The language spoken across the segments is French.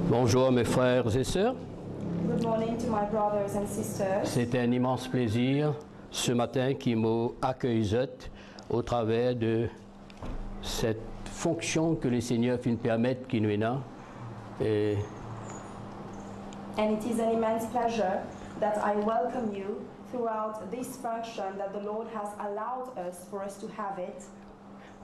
Bonjour mes frères et sœurs. Good morning to my brothers and sisters. C'est un immense plaisir ce matin qui m'a accueilli au travers de cette fonction que le Seigneur nous permet qui nous est là. And it is an immense pleasure that I welcome you throughout this function that the Lord has allowed us for us to have it.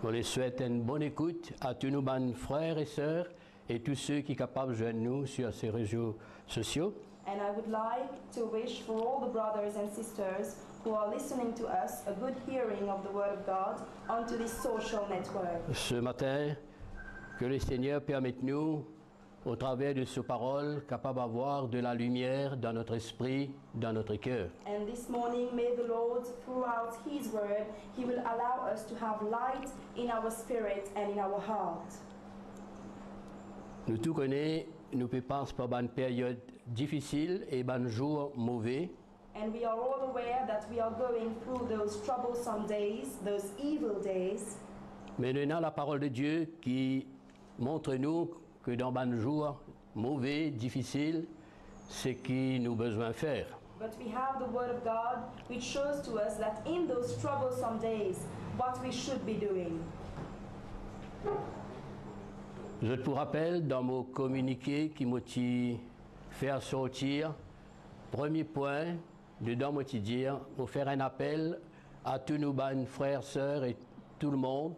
Je les souhaite une bonne écoute à tous nos frères et sœurs et tous ceux qui sont capables de joindre nous sur ces réseaux sociaux. And I would like to wish for all the brothers and sisters who are listening to us a good hearing of the Word of God onto this social network. Ce matin, que le Seigneur permette nous, au travers de ses paroles, capables d'avoir de la lumière dans notre esprit, dans notre cœur. And this morning, may the Lord, throughout His Word, He will allow us to have light in our spirit and in our heart. Nous tous connaissons, nous pouvons passer par une période difficile et un jour mauvais. And we are all aware that we are going through those troublesome days, those evil days. Mais nous avons la parole de Dieu qui montre nous que dans un jour mauvais, difficile, ce qu'il nous a besoin de faire. But we have the Word of God which shows to us that in those troublesome days, what we should be doing. Je te rappelle dans mon communiqué qui m'a fait sortir, premier point, dedans m'a dire, pour faire un appel à tous nos frères, sœurs et tout le monde,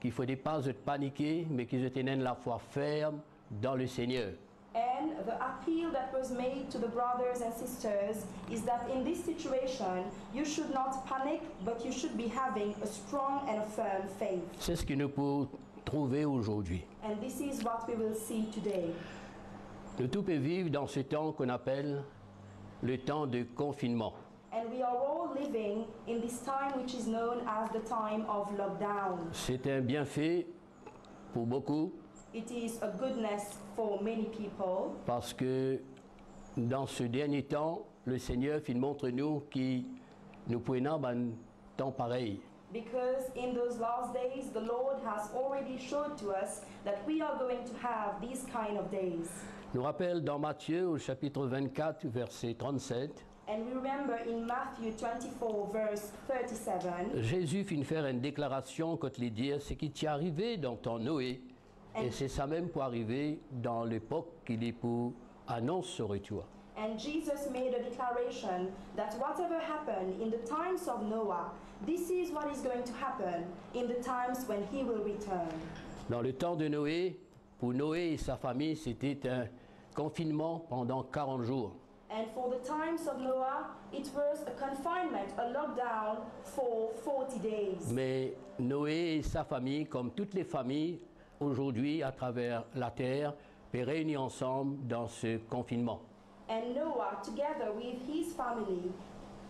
qu'il ne faut pas se paniquer, mais qu'ils aient la foi ferme dans le Seigneur. And the appeal that was made to the brothers and sisters is that in this situation, you should not panic, but you should be having a strong and a firm faith. C'est ce que nous pouvons trouver aujourd'hui. And this is what we will see today. Nous tous pouvons vivre dans ce temps qu'on appelle le temps de confinement. And we are all living in this time which is known as the time of lockdown. C'est un bienfait pour beaucoup It is a goodness for many people parce que dans ce dernier temps, le Seigneur montre-nous que nous pouvons avoir un temps pareil. because in those last days the Lord has already showed to us that we are going to have these kind of days. Nous rappelle dans Matthieu au chapitre 24, verset 37, And we remember in Matthew 24 verse 37, Jésus fit faire une déclaration quand il dit ce qui t'est arrivé dans ton Noé, et c'est ça même pour arriver dans l'époque qu'il est pour annonce sur toi. and Jesus made a declaration that whatever happened in the times of Noah, this is what is going to happen in the times when he will return. Dans le temps de Noé, pour Noé et sa famille, c'était un confinement pendant 40 jours. And for the times of Noah, it was a confinement, a lockdown for 40 days. Mais Noé et sa famille, comme toutes les familles aujourd'hui à travers la terre, sont réunis ensemble dans ce confinement. And Noah, together with his family,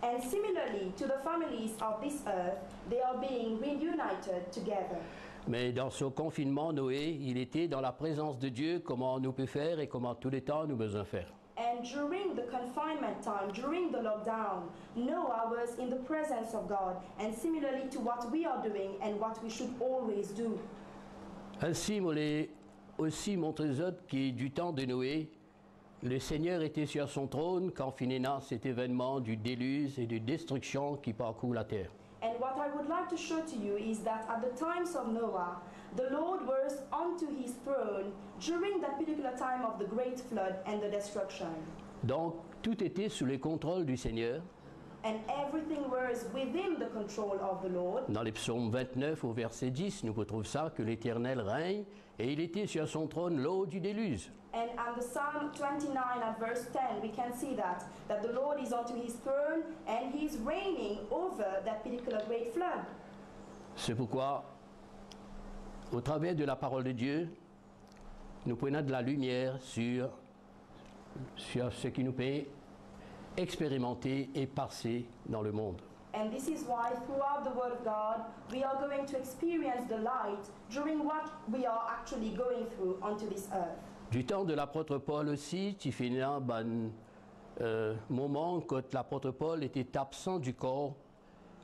and similarly to the families of this earth, they are being reunited together. Mais dans ce confinement, Noé, il était dans la présence de Dieu, comment nous peut faire et comment tous les temps nous besoin faire. And during the confinement time, during the lockdown, Noah was in the presence of God, and similarly to what we are doing and what we should always do. Ainsi, je voulais aussi montrer aux autres que du temps de Noé, le Seigneur était sur son trône quand finira cet événement du déluge et de destruction qui parcourt la terre. And what I would like to show to you is that at the times of Noah, the Lord was onto his throne during that particular time of the great flood and the destruction. Donc, tout était sous le contrôle du Seigneur. And everything was within the control of the Lord. Dans les psaumes 29 au verset 10, nous retrouvons ça, que l'Éternel règne et il était sur son trône l'eau du déluge. And on the Psalm 29 at verse 10, we can see that the Lord is onto his throne and he is reigning over that particular great flood. C'est pourquoi, au travers de la parole de Dieu, nous prenons de la lumière sur ce qui nous peut expérimenter et passer dans le monde. And this is why throughout the Word of God, we are going to experience the light during what we are actually going through onto this earth. Du temps de l'apôtre Paul aussi, tu finis un moment quand l'apôtre Paul était absent du corps,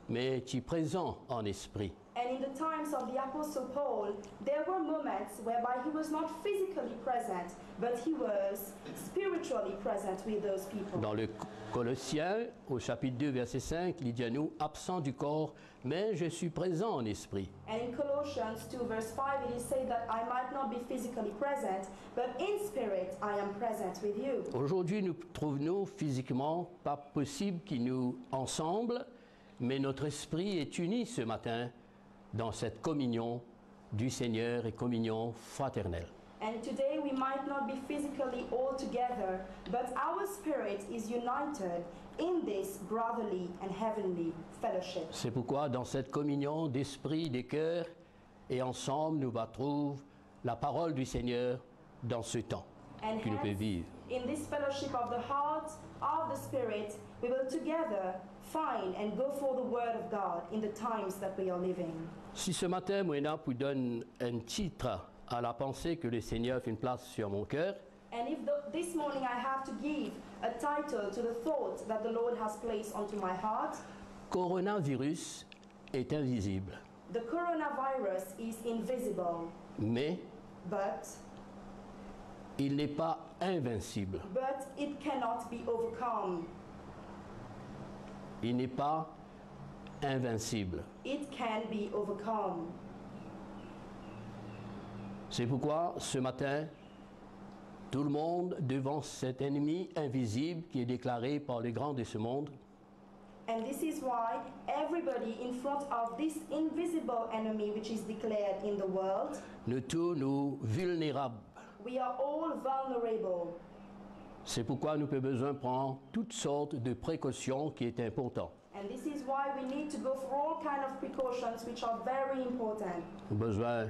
mais tu es présent en esprit. And in the times of the Apostle Paul, there were moments whereby he was not physically present, but he was spiritually present with those people. Dans le Colossiens, au chapitre 2, verset 5, il dit à nous, absent du corps, mais je suis présent en esprit. And in Colossians 2 verse 5 it is said that I might not be physically present, but in spirit I am present with you. Aujourd'hui, nous trouvons physiquement pas possible qu'ils nous ensemble, mais notre esprit est uni ce matin dans cette communion du Seigneur et communion fraternelle. And today we might not be physically all together, but our spirit is united in this brotherly and heavenly fellowship. C'est pourquoi dans cette communion d'esprit, des cœurs, et ensemble nous trouver la parole du Seigneur dans ce temps And que nous pouvons hence, vivre. in this fellowship of the heart, of the spirit, we will together find and go for the word of God in the times that we are living. Si ce matin, Moïna vous donne un titre à la pensée que le Seigneur fait une place sur mon cœur, And if this morning I have to give a title to the thought that the Lord has placed onto my heart, coronavirus est invisible, the coronavirus is invisible, mais but il n'est pas invincible. it cannot be overcome. Il n'est pas invincible. It can be overcome. C'est pourquoi ce matin, tout le monde devant cet ennemi invisible qui est déclaré par les grands de ce monde, And this is why everybody in front of this invisible enemy which is declared in the world, nous tous nous vulnérables. we are all vulnerable. C'est pourquoi nous avons besoin de prendre toutes sortes de précautions qui est important. And this is why we need to go for all kind of precautions which are very important. Nous avons besoin,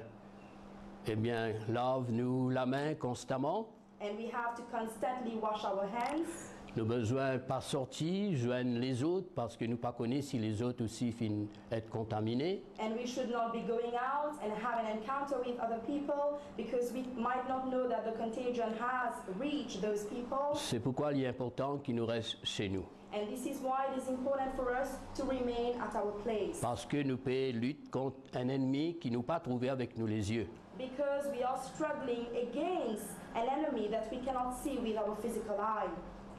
eh bien, lave-nous la main constamment. And we have to constantly wash our hands. Nous avons besoin de pas sortir, joindre les autres, parce que nous ne connaissons pas si les autres aussi finissent être contaminés. And we should not be going out and have an encounter with other people because we might not know that the contagion has reached those people. C'est pourquoi il est important qu'ils nous restent chez nous. And this is why it is important for us to remain at our place. Parce que nous pouvons lutter contre un ennemi qui nous pas trouvé avec nous les yeux. Because we are struggling against an enemy that we cannot see with our physical eye.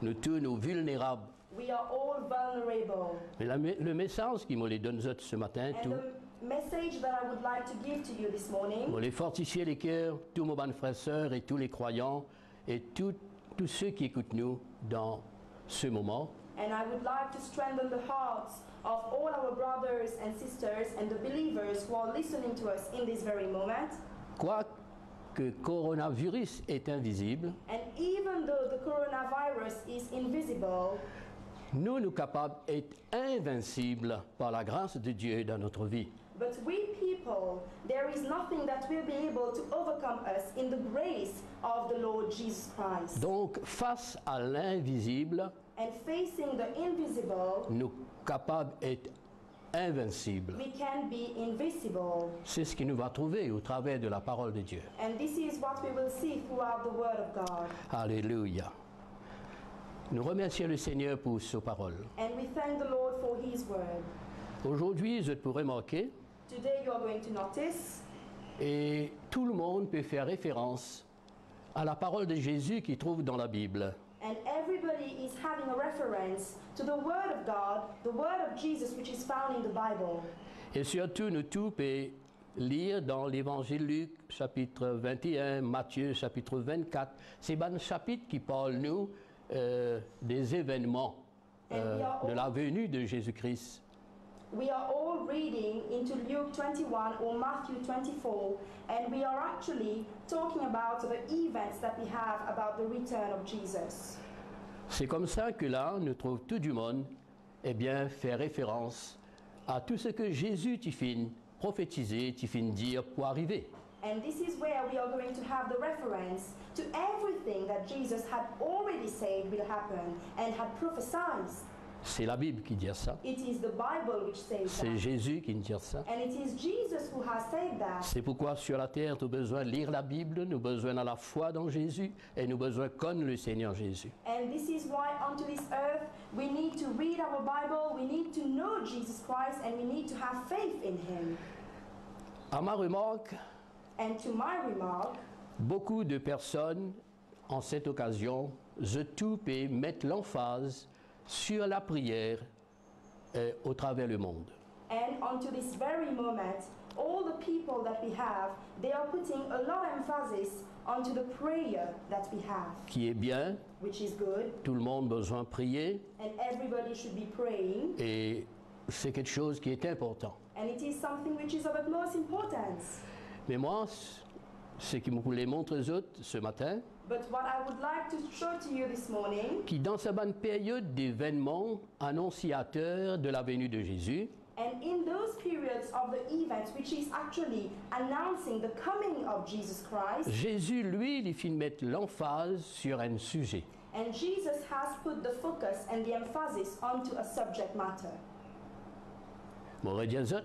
Nous tous, nous vulnérables. We are all vulnerable. Mais le message qui me les donne ce matin, And tout, the message that I would like to give to you this morning, pour les fortifier les cœurs, tous mes bons frères et sœurs et tous les croyants et tous ceux qui écoutent nous dans ce moment, and I would like to strengthen the hearts of all our brothers and sisters and the believers who are listening to us in this very moment. quoique coronavirus est invisible, And even though the coronavirus is invisible, nous capables d'être invincibles par la grâce de Dieu dans notre vie. but we people, there is nothing that will be able to overcome us in the grace of the Lord Jesus Christ. Donc, face à l'invisible, And facing the invisible, nous capables d'être invincibles. we can be invisible. C'est ce qui nous va trouver au travers de la parole de Dieu. And this is what we will see throughout the Word of God. Alléluia. Nous remercions le Seigneur pour sa parole. And we thank the Lord for His Word. Aujourd'hui, je pourrais remarquer, Today you are going to notice, et tout le monde peut faire référence à la parole de Jésus qui trouve dans la Bible. and everybody is having a reference to the Word of God, the Word of Jesus which is found in the Bible. Et surtout, nous tous pouvons lire dans l'Évangile Luc, chapitre 21, Matthieu, chapitre 24. C'est un chapitre qui parle, nous, des événements de la venue de Jésus-Christ. We are all reading into Luke 21 or Matthew 24, and we are actually talking about the events that we have about the return of Jesus. C'est comme ça que là, nous trouvons tout du monde, eh bien, faire référence à tout ce que Jésus t'y fin prophétiser, t'y fin dire pour arriver. And this is where we are going to have the reference to everything that Jesus had already said will happen and had prophesied. C'est la Bible qui dit ça. It is the Bible which says C'est that. Jésus qui nous dit ça. And it is Jesus who has said that. C'est pourquoi sur la terre, nous avons besoin de lire la Bible, nous avons besoin de la foi dans Jésus et nous avons besoin de connaître le Seigneur Jésus. And this is why onto this earth we need to read our Bible, we need to know Jesus Christ, and we need to have faith in Him. À ma remarque, And to my remark, beaucoup de personnes, en cette occasion, je toupe et mettent l'emphase sur la prière au travers le monde. and onto this very moment, all the people that we have, they are putting a lot of emphasis onto the prayer that we have, Qui est bien, which is good, tout le monde a besoin de prier and everybody should be praying, et c'est quelque chose qui est important. and it is something which is of utmost importance. Mais moi, ce qui me voulait montrer aux autres ce matin, But what I would like to show to you this morning, qui dans sa bonne période d'événements annonciateurs de la venue de Jésus, and in those periods of the events which is actually announcing the coming of Jesus Christ, Jésus, lui, il fit mettre l'emphase sur un sujet. and Jesus has put the focus and the emphasis onto a subject matter.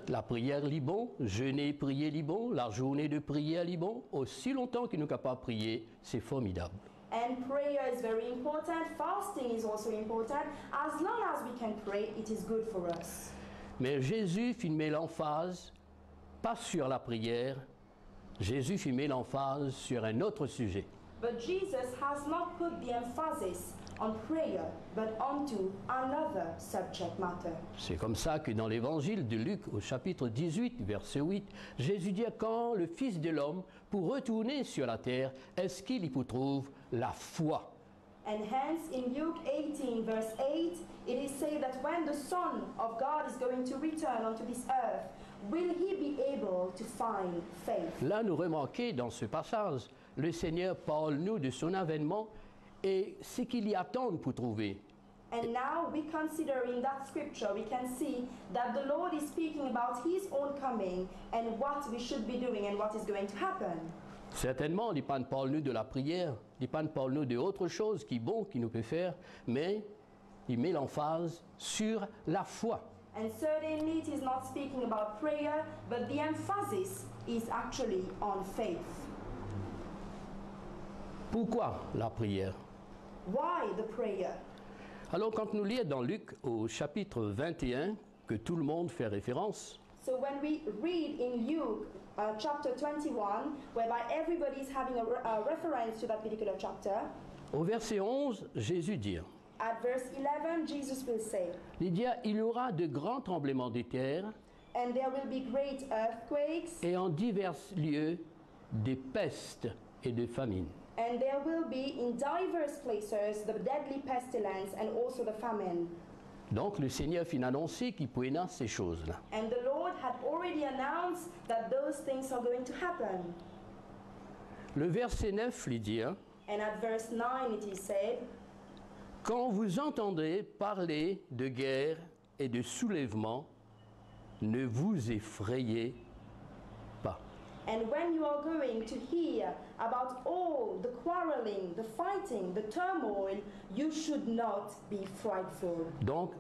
La prière libon, jeûner et prier libon, la journée de prière libon, aussi longtemps qu'il nous capable de prier, c'est formidable. And prayer is very important, fasting is also important. As long as we can pray, it is good for us. Mais Jésus fit mettre l'emphase, pas sur la prière, Jésus fit mettre l'emphase sur un autre sujet. But Jesus has not put the emphasis on prayer, but onto another subject matter. C'est comme ça que dans l'évangile de Luc, au chapitre 18, verset 8, Jésus dit quand le Fils de l'homme, pour retourner sur la terre, est-ce qu'il y trouve la foi? And hence in Luke 18 verse 8, it is said that when the Son of God is going to return onto this earth, will he be able to find faith? Là, nous remarquons dans ce passage, le Seigneur parle-nous de son avènement et ce qu'il y attend pour trouver. And now we consider in that scripture, we can see that the Lord is speaking about his own coming and what we should be doing and what is going to happen. Certainement, il ne parle-nous de la prière, il ne parle-nous d'autre chose qui est bon, qui nous peut faire, mais il met l'emphase sur la foi. And certainly it is not speaking about prayer, but the emphasis is actually on faith. Pourquoi la prière? Why the prayer? Alors, quand nous lisons dans Luc au chapitre 21, que tout le monde fait référence, So when we read in Luke chapter 21, whereby everybody is having a reference to that particular chapter, au verset 11, Jésus dit, at verse 11, Jesus will say, il dit, il y aura de grands tremblements de terre and there will be great earthquakes, et en divers lieux des pestes et de famines. and there will be in diverse places the deadly pestilence and also the famine. Donc le Seigneur fit annoncer qu'il pouvait naître ces choses-là. And the Lord had already announced that those things are going to happen. Le verset 9 lui dit, And at verse 9 it is said, quand vous entendez parler de guerre et de soulèvement, ne vous effrayez pas. and when you are going to hear about all the quarreling, the fighting, the turmoil, you should not be frightful. Donc,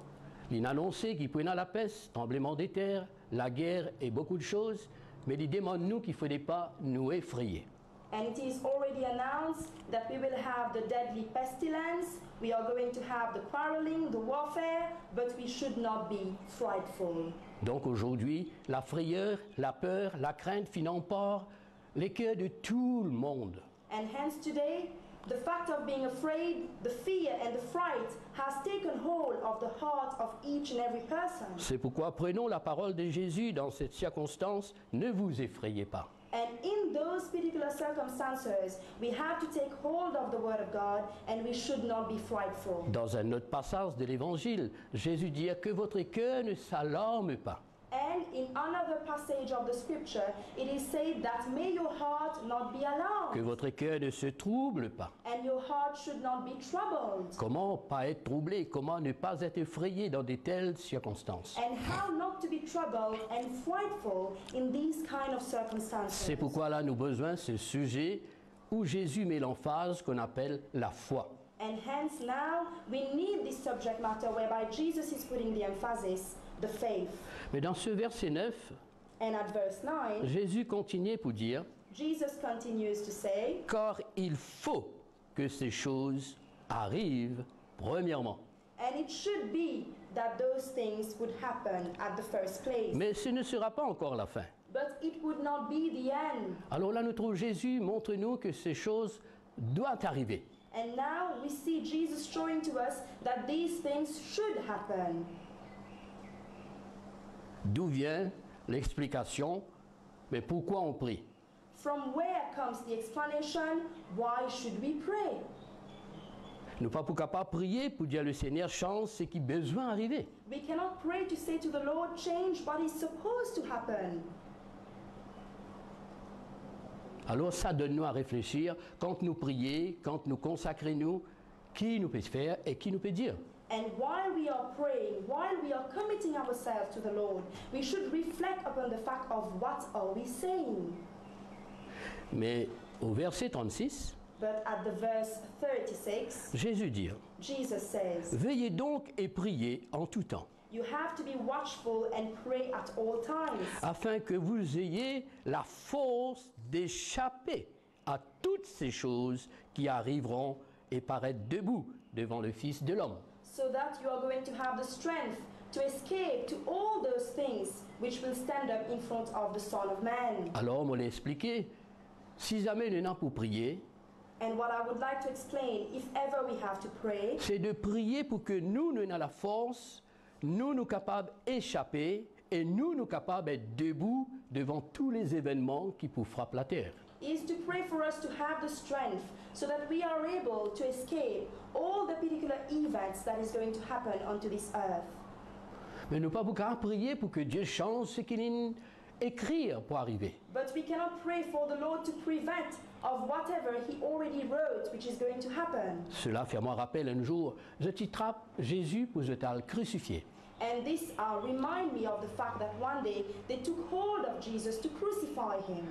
il a annoncé qu'il pouvait y avoir la peste, tremblement des terres, la guerre et beaucoup de choses, mais il demande-nous qu'il ne faudrait pas nous effrayer. And it is already announced that we will have the deadly pestilence, we are going to have the quarreling, the warfare, but we should not be frightful. Donc aujourd'hui, la frayeur, la peur, la crainte financent les cœurs de tout le monde. And hence today, the fact of being afraid, the fear and the fright has taken hold of the heart of each and every person. C'est pourquoi prenons la parole de Jésus dans cette circonstance, ne vous effrayez pas. And in those particular circumstances, we have to take hold of the Word of God and we should not be frightful. Dans un autre passage de l'Évangile, Jésus dit que votre cœur ne s'alarme pas. And in another passage of the scripture, it is said that may your heart not be Que alarmed votre cœur ne se trouble pas. and your heart should not be troubled. Comment pas être troublé? Comment ne pas être effrayé dans de telles circonstances? And how not to be troubled and frightful in these kind of circumstances. C'est pourquoi là nous avons besoin de ce sujet où Jésus met l'emphase qu'on appelle la foi. And hence now we need this subject matter whereby Jesus is putting the emphasis, the faith. Mais dans ce verset 9, And at verse 9, Jésus continue pour dire Jesus continues to say, car il faut que ces choses arrivent premièrement. and it should be that those things would happen at the first place. Mais ce ne sera pas encore la fin. but it would not be the end. Alors là, notre Jésus montre-nous que ces choses doivent arriver. And now we see Jesus showing to us that these things should happen. D'où vient l'explication, mais pourquoi on prie? From where comes the explanation? Why should we pray? Nous ne sommes pas capables de prier pour dire le Seigneur change ce qui a besoin d'arriver. We cannot pray to say to the Lord, change what is supposed to happen. Alors ça donne-nous à réfléchir, quand nous prions, quand nous consacrons, qui nous peut faire et qui nous peut dire. And while we are praying, while we are committing ourselves to the Lord, we should reflect upon the fact of what are we saying. Mais au verset 36, But at the verse 36, Jésus dit, Jesus says, veillez donc et priez en tout temps, you have to be watchful and pray at all times, afin que vous ayez la force d'échapper à toutes ces choses qui arriveront et paraître debout devant le Fils de l'homme. so that you are going to have the strength to escape to all those things which will stand up in front of the Son of Man. Alors, on l'a expliqué, si jamais nous n'avons pour prier, And what I would like to explain, if ever we have to pray, c'est de prier pour que nous ayons la force, nous capables d'échapper et nous capables d'être debout devant tous les événements qui peuvent frapper la terre. is to pray for us to have the strength so that we are able to escape all the particular events that is going to happen onto this earth. Mais nous ne pouvons pas prier pour que Dieu change ce qu'il a écrit pour arriver. But we cannot pray for the Lord to prevent of whatever He already wrote, which is going to happen. Cela fait moi rappel un jour, je t'attrape Jésus pour je t'ai crucifié. And this remind me of the fact that one day they took hold of Jesus to crucify Him.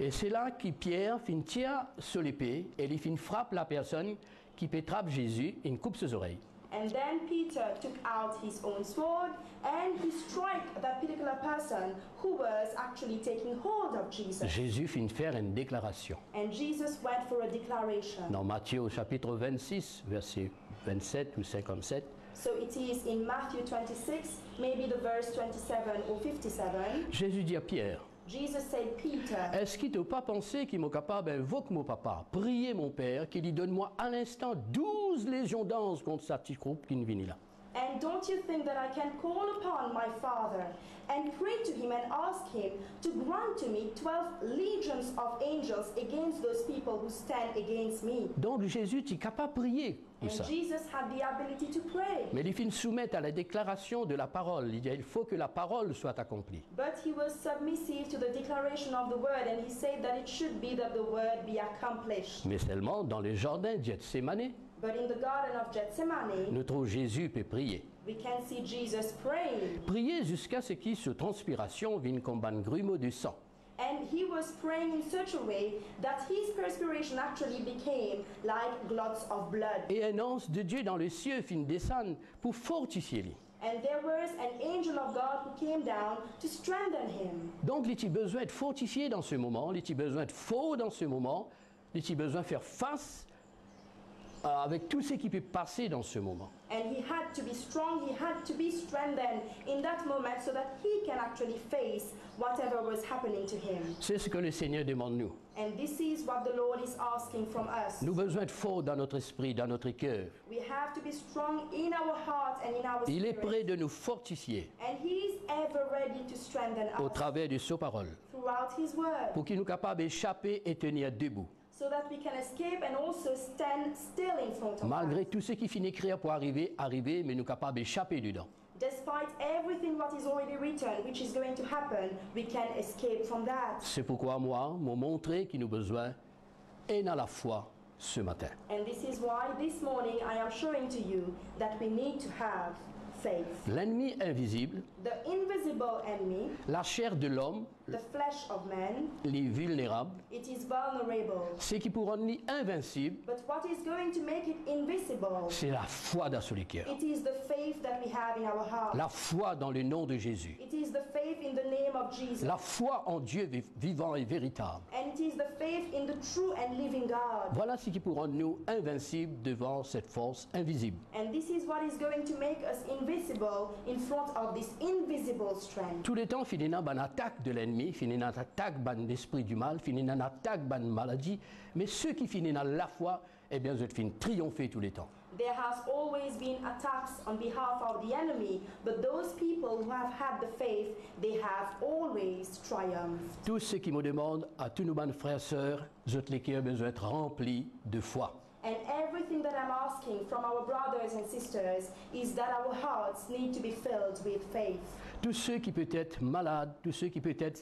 Et c'est là que Pierre tire sur l'épée et il frappe la personne qui peut attraper Jésus et coupe ses oreilles. And then Peter took out his own sword and he struck that particular person who was actually taking hold of Jesus. Jésus faire une déclaration. And Jesus went for a declaration. Dans Matthieu au chapitre 26, verset 27 ou 57, So it is in Matthew 26, maybe the verse 27 or 57. Jésus dit à Pierre, Jesus said, Peter, est-ce qu'il ne t'a pas pensé qu'il m'est capable d'invoquer mon papa, prier mon père, qu'il lui donne-moi à l'instant 12 légions d'anges contre sa petite groupe qui ne vient là? and don't you think that I can call upon my Father and pray to Him and ask Him to grant to me 12 legions of angels against those people who stand against me? Donc Jésus est capable de prier pour And ça. Jesus had the ability to pray. Mais il soumettre à la déclaration de la parole. Il dit il faut que la parole soit accomplie. But he was submissive to the declaration of the word, and he said that it should be that the word be accomplished. Mais seulement dans le jardin de Gethsémani, But in the Garden of Gethsemane, notre Jésus peut prier. we can see Jesus praying. Prier jusqu'à ce qu'il se transpiration vienne comme un grumeau de sang. And he was praying in such a way that his perspiration actually became like glots of blood. Et un ange de Dieu dans le ciel fin descendre pour fortifier lui. And there was an angel of God who came down to strengthen him. Donc, il a besoin d'être fortifié dans ce moment, il a besoin d'être fort dans ce moment, il a besoin de faire face avec tout ce qui peut passer dans ce moment. And he had to be strong, he had to be strengthened in that moment so that he can actually face whatever was happening to him. C'est ce que le Seigneur demande nous. And this is what the Lord is asking from us. Nous avons besoin d'être forts dans notre esprit, dans notre cœur. We have to be strong in our heart and in our Il est spirit. prêt de nous fortifier And he is ever ready to strengthen au us travers de sa parole, throughout his word, pour qu'il nous capable d'échapper et tenir debout. so that we can escape and also stand still in front of Malgré us. tout ce qu'il finit d'écrire pour arriver, mais nous capables d'échapper dedans. Despite everything what is already written, which is going to happen, we can escape from that. C'est pourquoi moi, m'ont montré qu'il nous besoin et dans la foi ce matin. And this is why this morning I am showing to you that we need to have faith. L'ennemi invisible, The invisible enemy, la chair de l'homme, the flesh of man, les vulnérables, it is vulnerable. ce qui pour rendre invincible, But what is going to make it invisible? c'est la foi dans son cœur. It is the faith that we have in our heart. La foi dans le nom de Jésus. It is the faith in the name of Jesus. La foi en Dieu vivant et véritable. And it is the faith in the true and living God. Voilà ce qui pour rendre nous invincibles devant cette force invisible. And this is what is going to make us invisible in front of this invisible strength. Tout le temps, finit une attaque de l'ennemi, finit une attaque de l'esprit du mal, finit une attaque de maladie. Mais ceux qui finissent dans la foi, eh bien, ils finissent triompher tout le temps. There has always been attacks on behalf of the enemy, but those people who have had the faith, they have always triumphed. Tous ceux qui me demandent, à tous nos frères et sœurs, les cœurs besoin d'être remplis de foi. And everything that I'm asking from our brothers and sisters is that our hearts need to be filled with faith. Tous ceux qui peuvent être malades, tous ceux qui peuvent être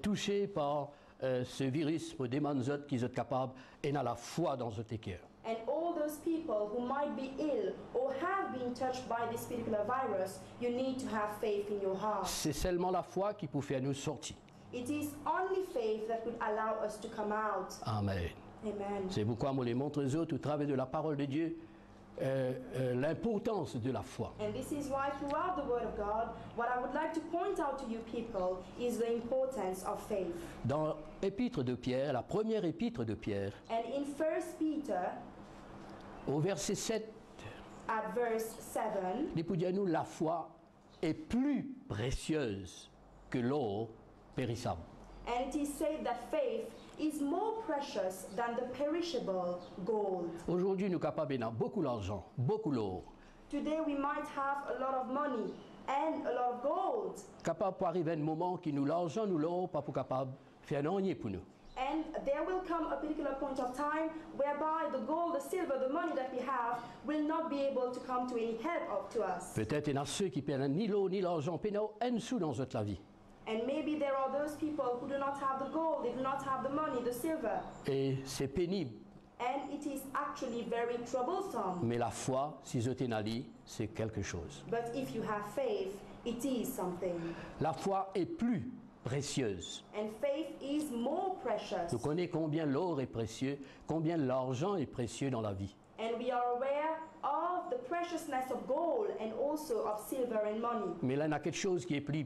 touchés par ce virus, pour demander qu'ils soient capables, et dans la foi dans notre cœur. And all those people who might be ill or have been touched by this particular virus, you need to have faith in your heart. C'est seulement la foi qui peut faire nous sortir. It is only faith that could allow us to come out. Amen. Amen. C'est pourquoi moi les montre aux autres au travers de la parole de Dieu l'importance de la foi. And this is why throughout the Word of God, what I would like to point out to you people is the importance of faith. Dans l'épître de Pierre, la première épître de Pierre, And in 1 Peter, au verset 7, at verse 7, il peut dire nous la foi est plus précieuse que l'or périssable. and it is said that faith is more precious than the perishable gold. Aujourd'hui, nous sommes capables d'avoir beaucoup d'argent, beaucoup d'or, Today we might have a lot of money and a lot of gold. capable pour arriver à un moment qui nous l'argent, nous l'or, pas pour capable de faire rien pour nous. And there will come a particular point of time whereby the gold, the silver, the money that we have will not be able to come to any help up to us. Peut-être il y en a ceux qui perdent ni l'eau ni l'argent, puis un sou dans notre vie. And maybe there are those people who do not have the gold, they do not have the money, the silver. Et c'est pénible. And it is actually very troublesome. Mais la foi, si je t'ai dit, c'est quelque chose. But if you have faith, it is something. La foi est plus précieuse. And faith is more precious. Nous connaissons combien l'or est précieux, combien l'argent est précieux dans la vie. And we are aware of the preciousness of gold and also of silver and money. Mais là, il y a quelque chose qui est plus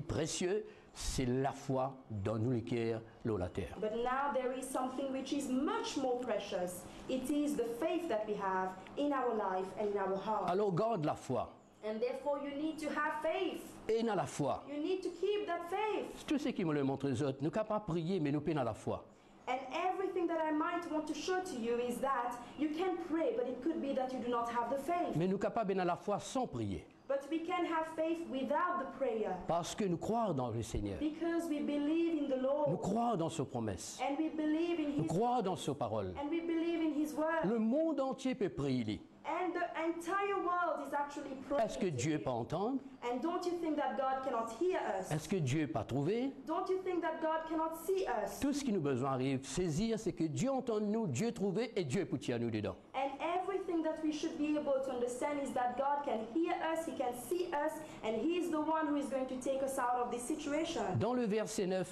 précieux, c'est la foi dans nous les cœurs, l'eau, la terre. But now there is something which is much more precious. It is the faith that we have in our life and in our heart. Alors garde la foi. And therefore you need to have faith. Et dans la foi. You need to keep that faith. Tout ce qui me le montre aux autres, nous ne sommes pas prier, mais nous sommes dans la foi. And everything that I might want to show to you is that you can pray, but it could be that you do not have the faith. Mais nous sommes capables dans la foi sans prier. But we can have faith without the prayer. Parce que nous croyons dans le Seigneur. Because we believe in the Nous Lord. croyons dans ses promesses. And we believe in Nous His croyons dans ses paroles. and we believe in His word. Le monde entier peut prier. And the entire world is actually Est-ce que praying. Dieu peut entendre? And don't you think that God cannot hear us? Est-ce que Dieu peut trouver? Don't you think that God cannot see us? Tout ce qui nous besoin arrive, saisir, c'est que Dieu entend nous, Dieu trouver et Dieu peut tirer nous dedans. And everything that we should be able to understand is that God can hear us, He can see us, and He is the one who is going to take us out of this situation. Dans le verset 9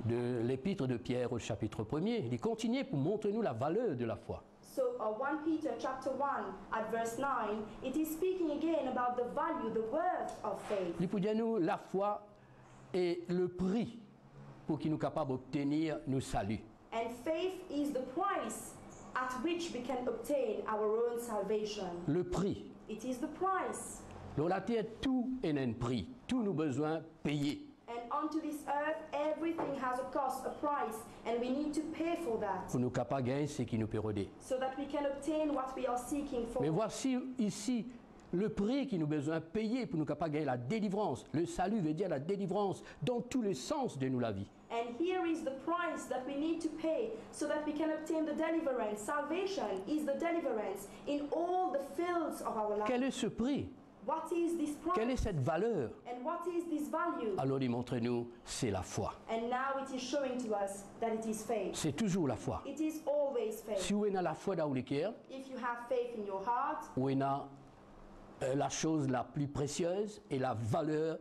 de l'épître de Pierre au chapitre 1er, il continue pour montrer nous la valeur de la foi. So 1 Peter chapter 1 at verse 9, it is speaking again about the value, the worth of faith. Il peut dire nous la foi est le prix pour qu'il nous capable d'obtenir nos saluts. And faith is the price at which we can obtain our own salvation. Le prix. It is the price. Dans la terre, tout est un prix. Tous nos besoins payés. And onto this earth, everything has a cost, a price, and we need to pay for that Pour nous capables de gagner ce qui nous peut aider. so that we can obtain what we are seeking for. Mais voici ici le prix qui nous besoin payer pour nous capables de gagner la délivrance. Le salut veut dire la délivrance dans tous les sens de nous la vie. And here is the price that we need to pay so that we can obtain the deliverance. Salvation is the deliverance in all the fields of our life. Quel est ce prix? What is this Quelle est price? cette valeur? And what is this value? Alors il montre-nous, c'est la foi. And now it is showing to us that it is faith. C'est toujours la foi. It is always faith. Si vous avez la foi dans le cœur, If you have faith in your heart, vous avez la chose la plus précieuse et la valeur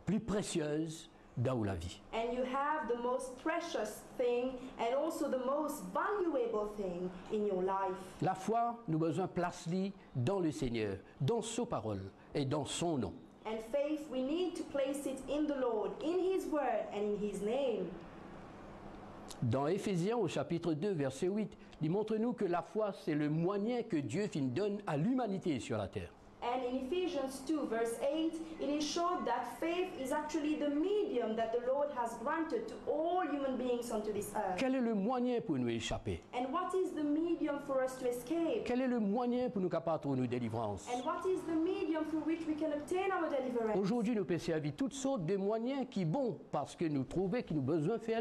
plus précieuse dans la vie. and you have the most precious thing and also the most valuable thing in your life. La foi, nous avons besoin de placer dans le Seigneur, dans ses paroles et dans son nom. And faith, we need to place it in the Lord, in His word and in His name. Dans Éphésiens au chapitre 2, verset 8, il montre-nous que la foi, c'est le moyen que Dieu donne à l'humanité sur la terre. And in Ephesians 2 verse 8, it is showed that faith is actually the medium that the Lord has granted to all human beings onto this earth. Quel est le moyen pour nous échapper? And what is the medium for us to escape? Quel est le moyen pour nous capables de nous délivrance? And what is the medium through which we can obtain our deliverance? Aujourd'hui, nous pouvons servir toutes sortes de moyens qui bons parce que nous trouvons qu'il nous besoin de faire.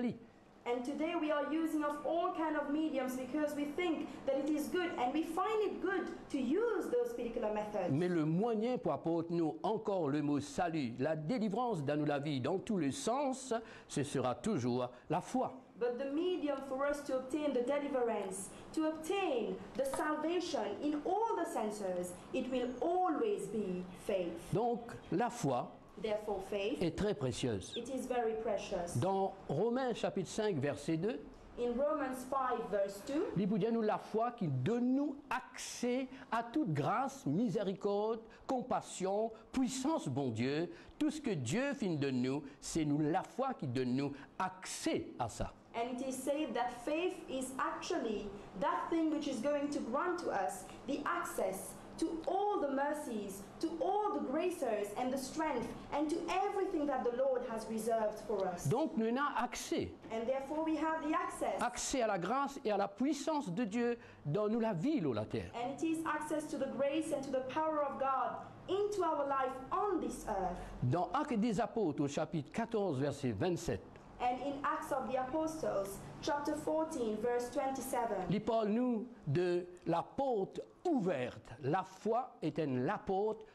And today we are using of all kind of mediums because we think that it is good and we find it good to use those particular methods. Mais le moyen pour apporter nous encore le mot salut, la délivrance dans la vie, dans tous les sens, ce sera toujours la foi. But the medium for us to obtain the deliverance, to obtain the salvation in all the senses, it will always be faith. Donc la foi Therefore, faith, est très précieuse. it is very precious. Dans Romains chapitre 5 verset 2, In Romans 5 verse 2, il dit nous la foi qui donne nous accès à toute grâce, miséricorde, compassion, puissance, bon Dieu. Tout ce que Dieu fait de nous, c'est nous la foi qui donne nous accès à ça. and it is said that faith is actually that thing which is going to grant to us the access to all the mercies, to all the graces and the strength, and to everything that the Lord has reserved for us. Donc nous avons accès. And therefore we have the access. Accès à la grâce et à la puissance de Dieu dans nous la vie, la terre. And it is access to the grace and to the power of God into our life on this earth. Dans Actes des Apôtres, au chapitre 14, verset 27, And in Acts of the Apostles, chapter 14, verse 27, il parle nous de la porte ouverte. La foi est une la porte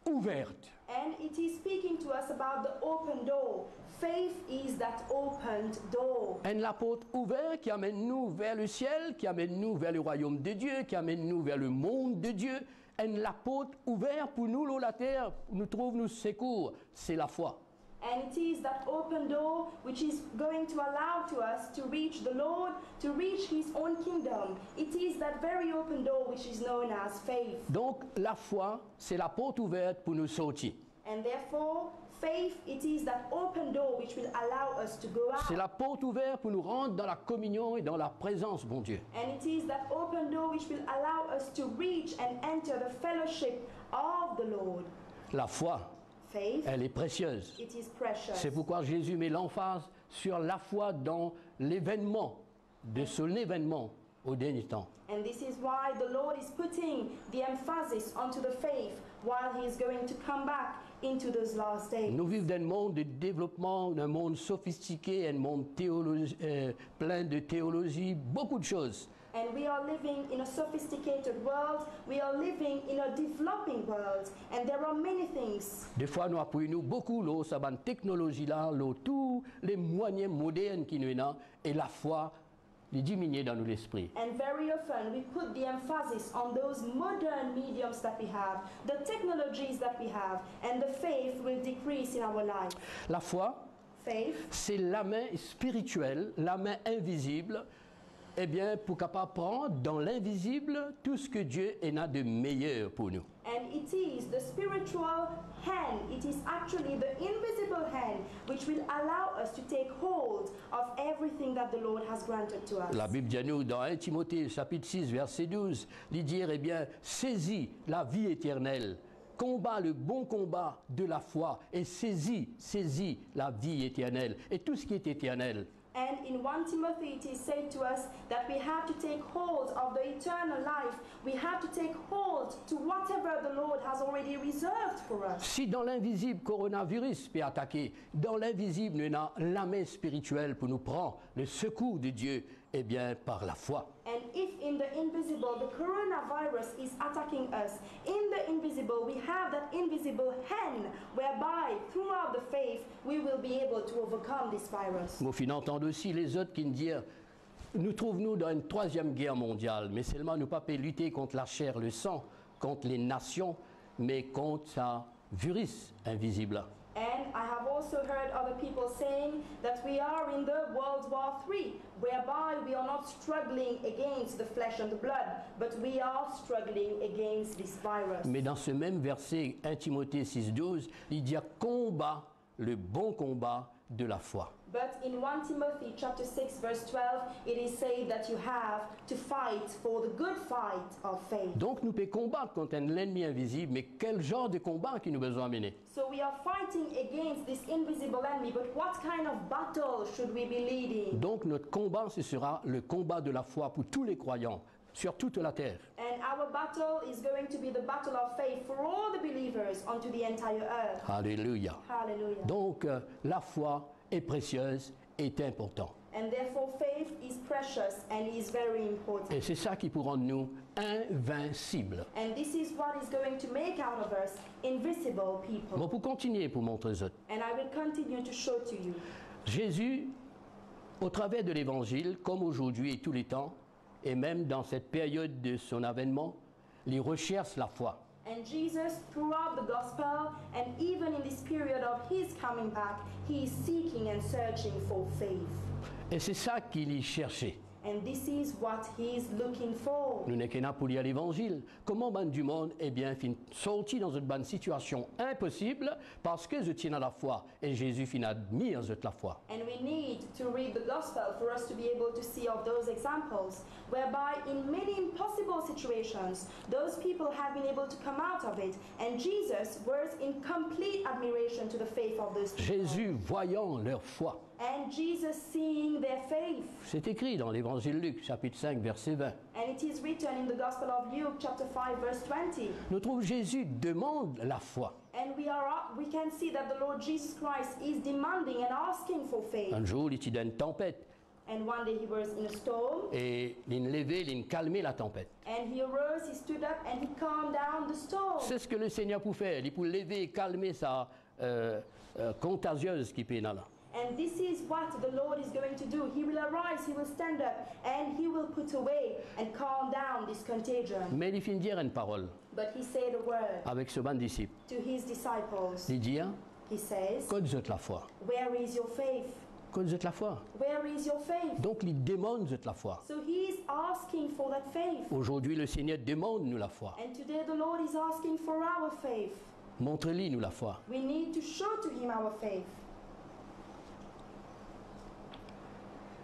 ouverte. and it is speaking to us about the open door. Faith is that opened door. Une la porte ouverte qui amène nous vers le ciel, qui amène nous vers le royaume de Dieu, qui amène nous vers le monde de Dieu. Une la porte ouverte pour nous, la terre, nous trouve nos secours. C'est la foi. And it is that open door which is going to allow to us to reach the Lord, to reach His own kingdom. It is that very open door which is known as faith. Donc la foi, c'est la porte ouverte pour nous sortir. And therefore, faith, it is that open door which will allow us to go C'est out. la porte ouverte pour nous rendre dans la communion et dans la présence, bon Dieu. And it is that open door which will allow us to reach and enter the fellowship of the Lord. La foi, Faith, elle est précieuse. it is precious. C'est pourquoi Jésus met l'emphase sur la foi dans l'événement, de son événement au dernier temps. And this is why the Lord is putting the emphasis onto the faith while He is going to come back into those last days. Nous vivons dans un monde de développement, un monde sophistiqué, un monde plein de théologie, beaucoup de choses. And we are living in a sophisticated world. We are living in a developing world. And there are many things. Des fois, nous apprenons beaucoup là, ça va technologie là, tous les moyens modernes qui nous ont, et la foi les diminuer dans l'esprit. And very often we put the emphasis on those modern mediums that we have, the technologies that we have, and the faith will decrease in our life. La foi, Faith, c'est la main spirituelle, la main invisible, eh bien, pour capable prendre dans l'invisible tout ce que Dieu en a de meilleur pour nous. and it is the spiritual hand, it is actually the invisible hand which will allow us to take hold of everything that the Lord has granted to us. La Bible dit à nous dans 1 Timothée chapitre 6 verset 12, lui dire, eh bien, saisis la vie éternelle, combat le bon combat de la foi et saisis la vie éternelle et tout ce qui est éternel. And in 1 Timothy it is said to us that we have to take hold of the eternal life. We have to take hold to whatever the Lord has already reserved for us. Si dans l'invisible coronavirus peut attaquer, dans l'invisible nous avons la main spirituelle pour nous prendre le secours de Dieu, eh bien par la foi. And if in the invisible the coronavirus is attacking us, in the invisible we have that invisible hand whereby throughout the faith we will be able to overcome this virus. Moi, fin entendre aussi les autres qui nous disent, nous trouvons-nous dans une troisième guerre mondiale, mais seulement nous ne pouvons pas lutter contre la chair, le sang, contre les nations, mais contre un virus invisible. And I have also heard other people saying that we are in the World War III, whereby we are not struggling against the flesh and the blood, but we are struggling against this virus. Mais dans ce même verset, 1 Timothée 6,12, il dit combat le bon combat de la foi. But in 1 Timothy chapter 6 verse 12, it is said that you have to fight for the good fight of faith. Donc nous pouvons combattre contre un ennemi invisible, mais quel genre de combat qui nous besoin mener? So we are fighting against this invisible enemy, but what kind of battle should we be leading? Donc notre combat, ce sera le combat de la foi pour tous les croyants sur toute la terre. And our battle is going to be the battle of faith for all the believers onto the entire earth. Alléluia. Hallelujah. Donc la foi est précieuse, est importante. And therefore faith is precious and is very important. Et c'est ça qui pour rendre nous invincibles. And this is what is going to make out of us invisible people. Bon, pour continuer, pour montrer ça. And I will continue to show to you. Jésus, au travers de l'Évangile, comme aujourd'hui et tous les temps, et même dans cette période de son avènement, il recherche la foi. And Jesus, throughout the gospel, and even in this period of his coming back, he is seeking and searching for faith. Et c'est ça qu'il y cherchait. And this is what he is looking for. Nous n'est qu'un pour lire l'Évangile. Comment ban du monde, eh bien, fin sorti dans une bonne situation impossible parce que je tiens à la foi et Jésus fin admire la foi. And we need to read the gospel for us to be able to see of those examples, whereby in many impossible situations, those people have been able to come out of it, and Jesus was in complete admiration to the faith of those people. Jésus voyant leur foi. And Jesus seeing their faith. C'est écrit dans l'Évangile Luc, chapitre 5, verset 20. And it is written in the Gospel of Luke, chapter 5, verse 20. Nous trouvons Jésus demande la foi. And we can see that the Lord Jesus Christ is demanding and asking for faith. Un jour, il était dans une tempête And one day he was in a storm, et il levé, il calmé la tempête. and he arose, he stood up, and he calmed down the storm. C'est ce que le Seigneur peut faire. Il peut lever et calmer sa contagieuse qui est là. And this is what the Lord is going to do. He will arise, he will stand up, and he will put away and calm down this contagion. Mais il finit de dire une parole But he said a word avec ce bon disciple. to his disciples. Il dit, He says, quand vous êtes la foi. where is your faith? Quand vous êtes la foi. Where is your faith? Donc il demande vous êtes la foi. So he is asking for that faith. Aujourd'hui, le Seigneur demande nous la foi. And today the Lord is asking for our faith. Montre-lui nous la foi. We need to show to him our faith.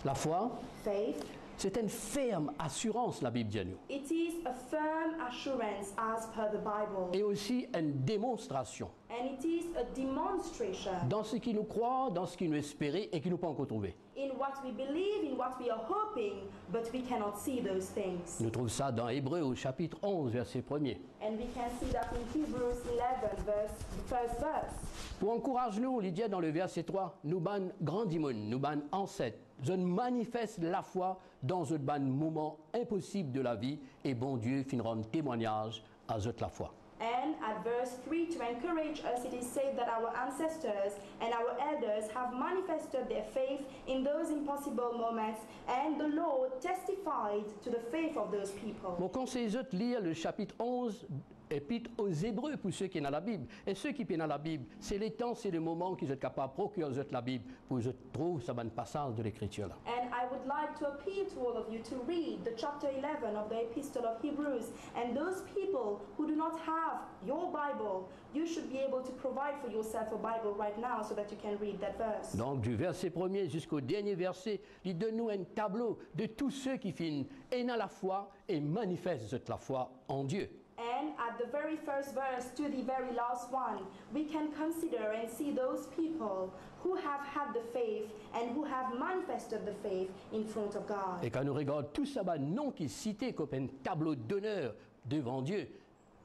La foi, Faith, c'est une ferme assurance, la Bible dit à nous. it is a firm assurance as per the Bible. Et aussi une démonstration And it is a demonstration dans ce qui nous croit, dans ce qui nous espérait et qui nous pas encore trouvé. in what we believe, in what we are hoping, but we cannot see those things. Nous trouvons ça dans Hébreux au chapitre 11, verset 1er. And we can see that in Hebrews 11, the first verse. Pour encourager nous, il dit dans le verset 3, nous ban grandimon, nous ban ancêtres, je manifeste la foi dans un ban moment impossible de la vie et bon Dieu fin rendre témoignage à eux la foi. And at verse 3, to encourage us, it is said that our ancestors and our elders have manifested their faith in those impossible moments, and the Lord testified to the faith of those people. Mon conseil est de lire le chapitre 11, épître aux Hébreux pour ceux qui sont dans la Bible. Et ceux qui sont dans la Bible, c'est les temps, c'est le moment qu'ils sont capables de procurer la Bible pour qu'ils trouvent ce bon passage de l'Écriture. And I would like to appeal to all of you to read the chapter 11 of the Epistle of Hebrews. And those people who do not have your Bible, you should be able to provide for yourself a Bible right now so that you can read that verse. Donc du verset 1er jusqu'au dernier verset, il donne nous un tableau de tous ceux qui finissent et dans la foi et manifestent la foi en Dieu. And at the very first verse to the very last one, we can consider and see those people who have had the faith and who have manifested the faith in front of God. Et quand nous regardons tout ça, non qui est cité comme un tableau d'honneur devant Dieu,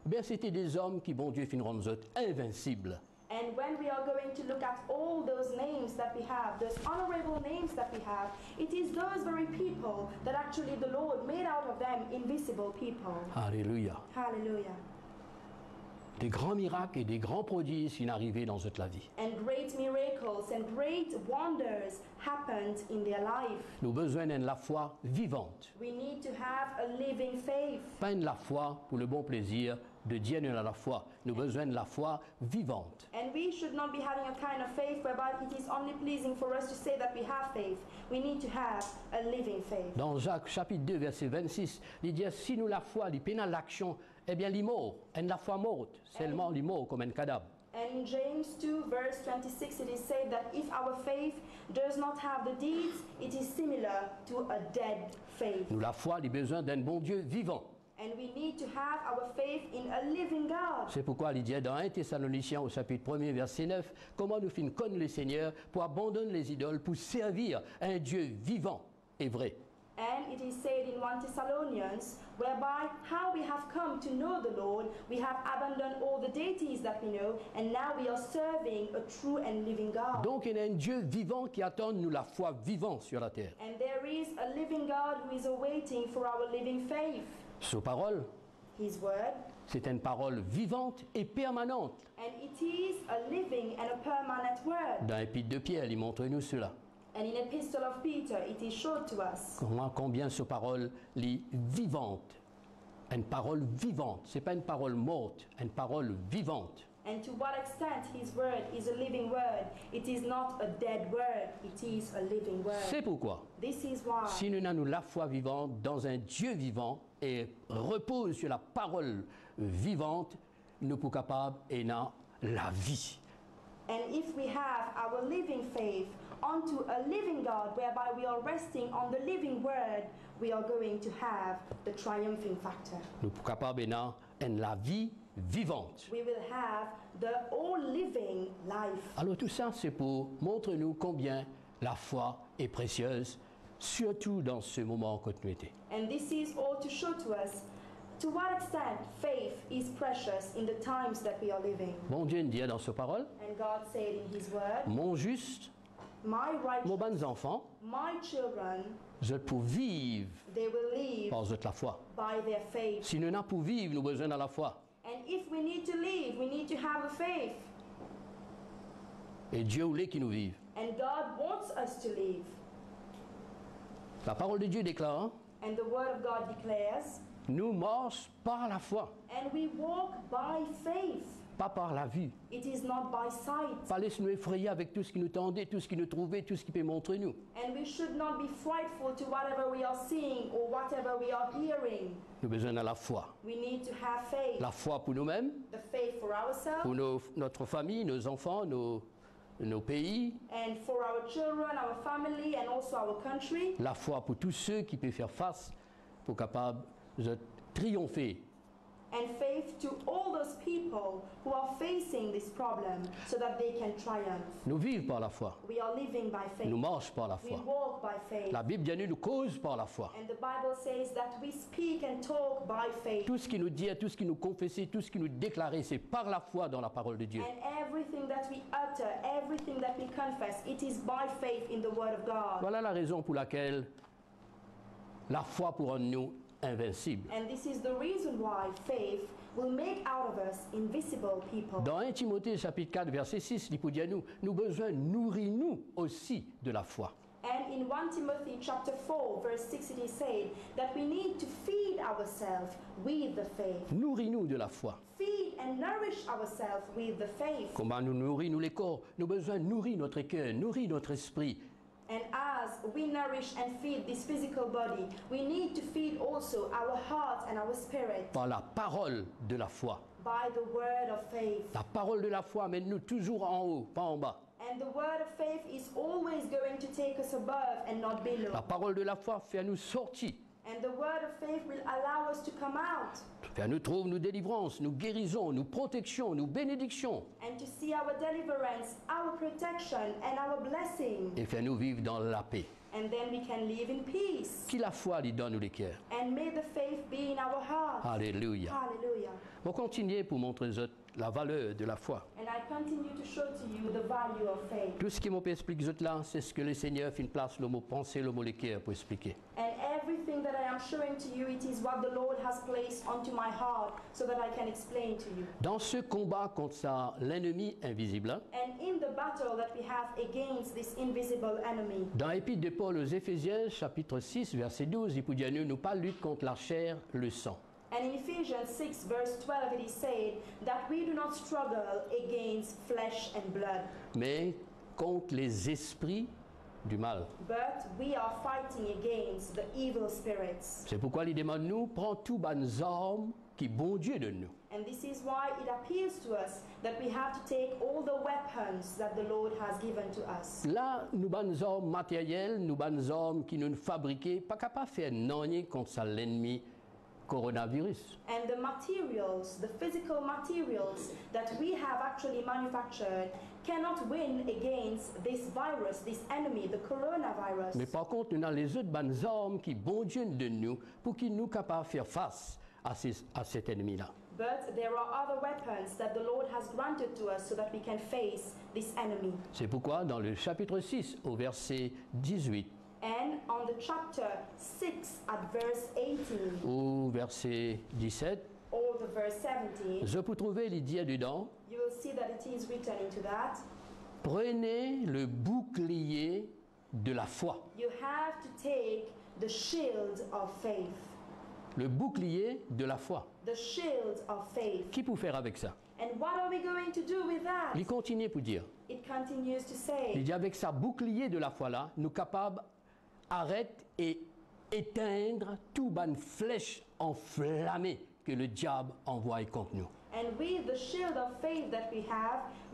bien c'était des hommes qui, bon Dieu, fin rendre invincibles. And when we are going to look at all those names that we have, those honorable names that we have, it is those very people that actually the Lord made out of them invisible people. Alléluia. Hallelujah. Des grands miracles et des grands prodiges sont arrivés dans toute la vie. And great miracles and great wonders happened in their life. Nous avons besoin de la foi vivante. We need to have a living faith. Pas de la foi pour le bon plaisir de Dieu à la foi. Nous avons besoin de la foi vivante. And we should not be having a kind of faith whereby it is only pleasing for us to say that we have faith. We need to have a living faith. Dans Jacques chapitre 2 verset 26, il dit si nous la foi, il pénal l'action, eh bien il mort, et la foi morte, seulement il mort comme un cadavre. And in James 2 verse 26 it is said that if our faith does not have the deeds, it is similar to a dead faith. Nous, la foi a besoin d'un bon Dieu vivant. And we need to have our faith in a living God. C'est pourquoi il dit dans 1 Thessaloniciens au chapitre 1er verset 9, comment nous finissons connaître le Seigneur pour abandonner les idoles, pour servir un Dieu vivant et vrai. And it is said in 1 Thessalonians, whereby how we have come to know the Lord, we have abandoned all the deities that we know, and now we are serving a true and living God. Donc il y a un Dieu vivant qui attend nous la foi vivante sur la terre. And there is a living God who is awaiting for our living faith. Sa parole, His word, c'est une parole vivante et permanente. and it is a living and a permanent word. Dans l'épître de Pierre, il montre-nous cela. And in Epistle of Peter, it is showed to us. Combien sa parole est vivante. Une parole vivante, ce n'est pas une parole morte, une parole vivante. And to what extent his word is a living word. It is not a dead word, it is a living word. C'est pourquoi, This is why, si nous avons la foi vivante dans un Dieu vivant et repose sur la parole vivante, nous sommes capables et dans la vie. and if we have our living faith onto a living God, whereby we are resting on the living word, we are going to have the triumphing factor. Nous sommes capables et dans la vie vivante. We will have the all living life. Alors tout ça, c'est pour montrer nous combien la foi est précieuse, surtout dans ce moment que nous étions. And this is all to show to us to what extent faith is precious in the times that we are living. Bon Dieu nous dit dans sa parole, And God said in his word, mon juste, my mon righteous, bons enfants, my children, je pour vivre they will live par la foi. by their faith. Si nous n'avons pour vivre, nous avons besoin de la foi. And if we need to live, we need to have a faith. Et Dieu voulait qu'il nous vive. And God wants us to live. La parole de Dieu déclare, And the word of God declares, nous marchons par la foi, and we walk by faith. pas par la vue. It is not by sight. Pas laisser nous effrayer avec tout ce qui nous tendait, tout ce qui nous trouvait, tout ce qui peut montrer nous. And we should not be frightful to whatever we are seeing or whatever we are hearing. Nous avons besoin de la foi. We need to have faith. La foi pour nous-mêmes, The faith for ourselves pour notre famille, nos enfants, nos pays. and for our children, our family, and also our country. La foi pour tous ceux qui peuvent faire face, pour capables de triompher. And faith to all those people who are facing this problem so that they can triumph. Nous vivons par la foi. We are living by faith. Nous marchons par la We foi. walk by faith. La Bible dit nous cause par la foi. And the Bible says that we speak and talk by faith. Tout ce qui nous dit, tout ce qui nous confessait, tout ce qui nous déclarait, c'est par la foi dans la parole de Dieu. And everything that we utter, everything that we confess, it is by faith in the Word of God. Voilà la raison pour laquelle la foi pour nous invincible. And this is the reason why faith will make out of us invisible people. Dans 1 Timothée chapitre 4 verset 6, il peut dire nous besoin nourrir nous aussi de la foi. And in 1 Timothy chapter 4 verse 6 it is said that we need to feed ourselves with the faith. Nourris-nous de la foi. Feed and nourish ourselves with the faith. Comment nous nourrir nous les corps? Nous avons besoin de nourrir notre cœur, nourrir notre esprit. And as we nourish and feed this physical body, we need to feed also our heart and our spirit Par la parole de la foi. by the word of faith. La parole de la foi amène-nous toujours en haut, pas en bas. And the word of faith is always going to take us above and not below. La parole de la foi fait à nous sortir, And the word of faith will allow us to come out fait à nous trouver nous délivrance, nous guérison, nous protection, nous bénédiction, and to see our deliverance, our protection, and our blessing. et fait à nous vivre dans la paix. And then we can live in peace. Qui la foi lui donne nous les cœurs. And may the faith be in our heart. Alléluia. Hallelujah. On continue pour montrer aux autres la valeur de la foi. And I continue to show to you the value of faith. Tout ce qui m'a expliqué aux autres là, c'est ce que le Seigneur fait une place, le mot pensée, le mot les cœurs pour expliquer. And everything that I am showing to you, it is what the Lord has placed onto my heart so that I can explain to you. Dans ce combat contre ça, l'ennemi invisible, hein, And in the battle that we have against this invisible enemy, dans l'épître de Paul aux Éphésiens, chapitre 6, verset 12, il peut dire nous pas lutte contre la chair, le sang. and in Ephesians 6 verse 12 it is said that we do not struggle against flesh and blood, Mais contre les esprits du mal. but we are fighting against the evil spirits. C'est pourquoi il demande nous, prends tout bonnes armes qui bon Dieu donne nous. And this is why it appeals to us that we have to take all the weapons that the Lord has given to us. Là, nous bonnes hommes matériels, nous bonnes hommes qui nous fabriqués, pas capables de faire rien contre ça l'ennemi coronavirus. And the materials, the physical materials that we have actually manufactured cannot win against this virus, this enemy, the coronavirus. Mais par contre, nous avons les autres bonnes hommes qui bon Dieu nous donne nous pour qu'ils nous capables de faire face à cet ennemi-là. But there are other weapons that the Lord has granted to us so that we can face this enemy. C'est pourquoi dans le chapitre 6 au verset 18 And on the chapter 6 at verse 18 au verset 17, or the verse 17, je peux trouver les dire dedans, you will see that it is written into that. prenez le bouclier de la foi. You have to take the shield of faith. Le bouclier de la foi. The shield of faith. Qui peut faire avec ça? And what are we going to do with that? Il continue pour dire. It continues to Il say, dit avec sa bouclier de la foi là, nous capables arrêter et éteindre tout ban flèche enflammée que le diable envoie contre nous. and with the shield of faith that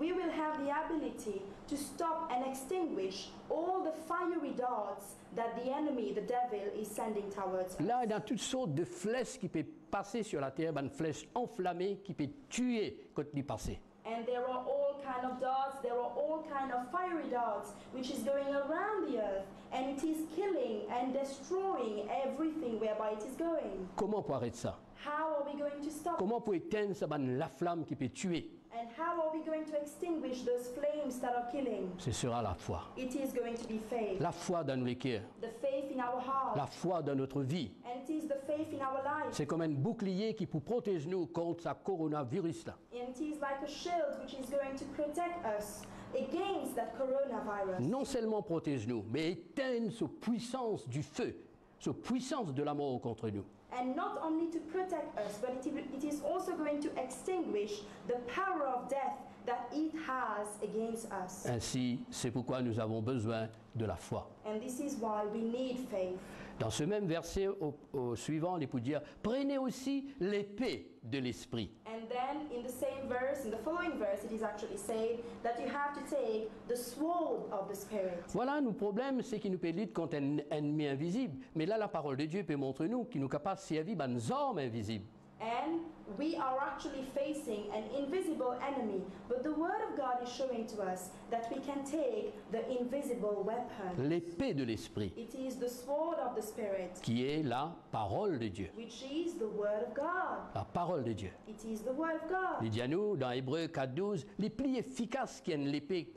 we will have the ability to stop and extinguish all the fiery darts that the enemy, the devil, is sending towards us. Là, il y a toutes sortes de flèches qui peuvent passer sur la terre, une flèche enflammée qui peut tuer quand il passe. And there are all kind of darts, there are all kind of fiery darts which is going around the earth, and it is killing and destroying everything whereby it is going. Comment pour arrêter ça? How are we going to stop? Comment pour éteindre ça, la flamme qui peut tuer? And how are we going to extinguish those flames that are killing? Ce sera la foi. It is going to be faith. La foi dans nos cœurs, The faith in our heart. la foi dans notre vie. And it is the faith in our life. C'est comme un bouclier qui peut protéger nous contre ce coronavirus là. And it is like a shield which is going to protect us against that coronavirus. Non seulement protège nous, mais éteindre cette puissance du feu, cette puissance de la mort contre nous. And not only to protect us, but it is also going to extinguish the power of death that it has against us. Ainsi, c'est pourquoi nous avons besoin de la foi. And this is why we need faith. Dans ce même verset au suivant, il peut dire « Prenez aussi l'épée de l'esprit ». And then in the same verse, in the following verse, it is actually said that you have to take the sword of the Spirit. Voilà, nos problèmes, c'est qu'il nous peut lutter contre un ennemi invisible. Mais là, la parole de Dieu peut montrer nous qu'il nous est capable de servir des armes invisibles. And we are actually facing an invisible enemy, but the Word of God is showing to us that we can take the invisible weapon. L'épée de l'esprit, It is the sword of the Spirit, qui est la parole de Dieu. which is the Word of God. La parole de Dieu. It is the Word of God. Il dit à nous, dans Hébreux 4.12, les plus efficaces qui ont l'épée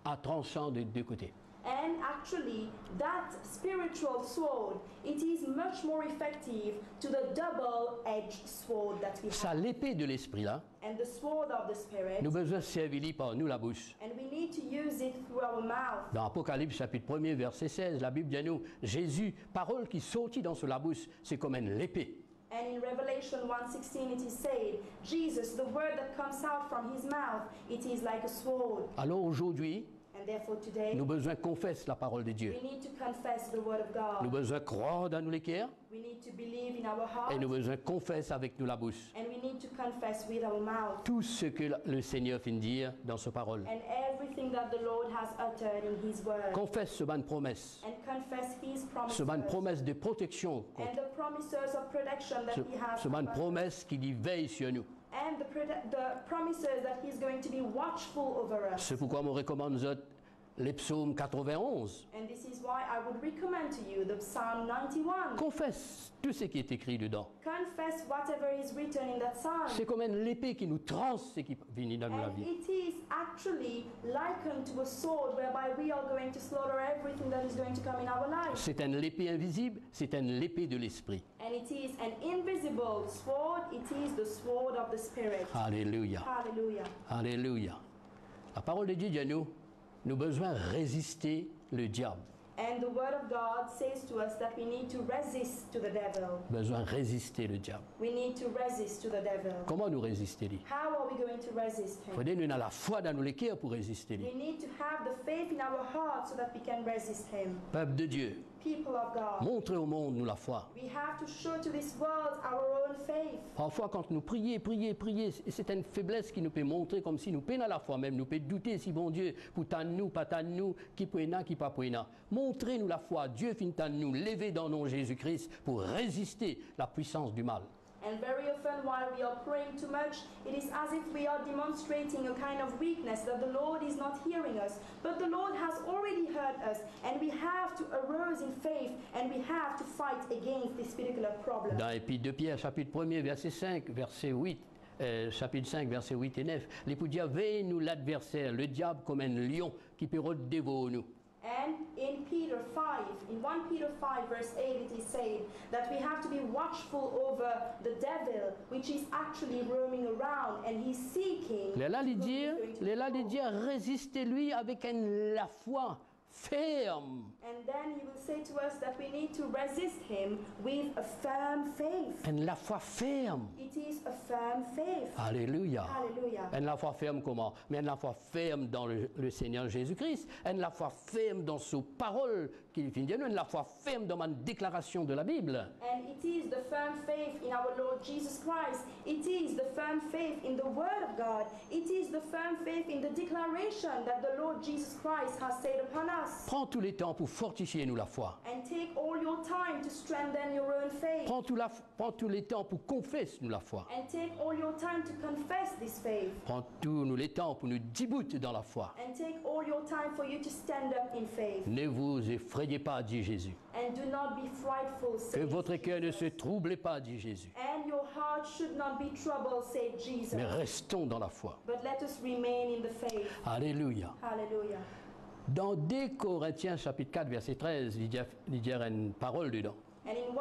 à tranchant de deux côtés. And actually, that spiritual sword, it is much more effective to the double-edged sword that we Ça, have. l'épée de l'esprit là, And the sword of the Spirit, nous besoin de servir par nous la bouche. and we need to use it through our mouth. Dans Apocalypse chapitre 1er verset 16, la Bible dit à nous, Jésus, parole qui sortit dans la bouche, c'est comme une épée. And in Revelation 1:16 it is said, Jesus, the word that comes out from his mouth, it is like a sword. Alors aujourd'hui, And therefore today, nous besoin confesse la parole de Dieu. we need to confess the word of Nous God. besoin croire dans nous les cœurs We need to believe in our et heart, nous besoin confesse avec nous la bouche. and we need to confess with our mouth. Tout ce que le Seigneur finit de dire dans sa parole. And everything that the Lord has uttered in his word. Confesse ce ban de promesse, And confess his ce ban de promises. promesse de protection, And the promises of protection that he has. ce ban de for us. promesse qui dit veille sur nous. And the promises that he's going to be watchful over us. C'est pourquoi je recommande aux autres les psaumes 91. And this is why I would recommend to you the Psalm 91. Confesse tout ce qui est écrit dedans. Confess whatever is written in that psalm. C'est comme une épée qui nous tranche ce qui vient dans la And vie. it is actually likened to a sword whereby we are going to slaughter everything that is going to come in our life. C'est une épée invisible, c'est une épée de l'esprit. And it is an invisible sword, it is the sword of the Spirit. Alléluia. Hallelujah. Alléluia. La parole de Dieu dit à nous, nous besoin résister le diable. And the word of God says to us that we need to resist to the devil. Besoin résister le diable. We need to resist to the devil. Comment nous résister lui? How are we going to resist Il him? faut dire nous avons la foi dans nos cœurs pour résister lui. We need to have the faith in our heart so that we can resist him. Peuple de Dieu, people of God. Montrez au monde, nous, la foi. We have to show to this world our own faith. Parfois, quand nous prions, c'est une faiblesse qui nous peut montrer comme si nous peinons à la foi même. Nous peut douter si bon Dieu, pour tant nous, pas tant nous, qui peut qui pas peut. Montrez-nous la foi. Dieu finit à nous lever dans nom Jésus-Christ pour résister la puissance du mal. And very often while we are praying too much, it is as if we are demonstrating a kind of weakness that the Lord is not hearing us. But the Lord has already heard us, and we have to arise in faith, and we have to fight against this particular problem. Dans l'Épître de Pierre, chapitre 1er, verset 5, verset 8, chapitre 5, verset 8 et 9, l'Épître dit, veille nous l'adversaire, le diable comme un lion qui peut dévorer nous. And in Peter 5, in 1 Peter 5 verse 8 it is said that we have to be watchful over the devil, which is actually roaming around and he's seeking. Là, il dit, résistez-lui avec la foi ferme. And then he will say to us that we need to resist him with a firm faith. La foi ferme. It is a firm faith. Alléluia. Hallelujah. La foi ferme comment? Mais la foi ferme dans le Seigneur Jésus-Christ. La foi ferme dans ses paroles qu'il vient de nous. La foi ferme dans ma déclaration de la Bible. And it is the firm faith in our Lord Jesus Christ. It is the firm faith in the Word of God. It is the firm faith in the declaration that the Lord Jesus Christ has said upon us. Prends tous les temps pour fortifier nous la foi. And take all your time to strengthen your own faith. Prends tous les temps pour confesser nous la foi. And take all your time to confess this faith. Prends tous nous les temps pour nous débuter dans la foi. And take all your time for you to stand up in faith. Ne vous effrayez pas, dit Jésus. And do not be frightful, Que says votre cœur ne se Jesus. trouble pas, dit Jésus. And your heart should not be troubled, said Jesus. Mais restons dans la foi. But let us remain in the faith. Alléluia. Hallelujah. Dans 2 Corinthiens chapitre 4 verset 13, il y a une parole dedans. And in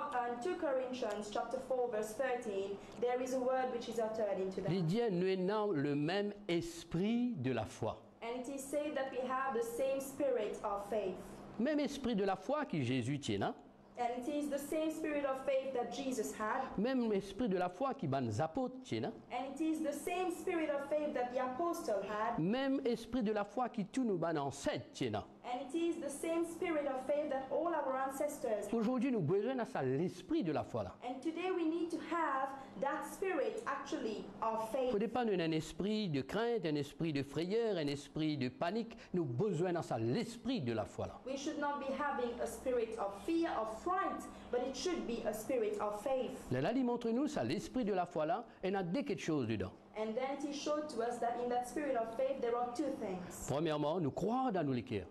2 Corinthians chapter 4 verse 13, there is a word which is uttered into that. Il dit nous avons le même esprit de la foi. And it is said that we have the same spirit of faith. Même esprit de la foi que Jésus tient, hein? And it is the same spirit of faith that Jesus had. Même esprit de la foi qui les apôtres tiennent, hein? And it is the same spirit of faith that the apostle had. Même esprit de la foi qui tous nos ancêtres tiennent. And it is the same spirit of faith that all our ancestors had. Aujourd'hui, nous avons besoin de ça, l'esprit de la foi là. And today we need to have that spirit actually of Il ne faith. faut pas un esprit de crainte, un esprit de frayeur, un esprit de panique. Nous avons besoin de ça, l'esprit de la foi là. We should not be having a spirit of fear, of fright, but it should be a spirit of faith. Là, il montre-nous ça, l'esprit de la foi là, et il y a quelque chose dedans. And then it is showed to us that in that spirit of faith there are two things. Premièrement, nous croire dans nos cœurs.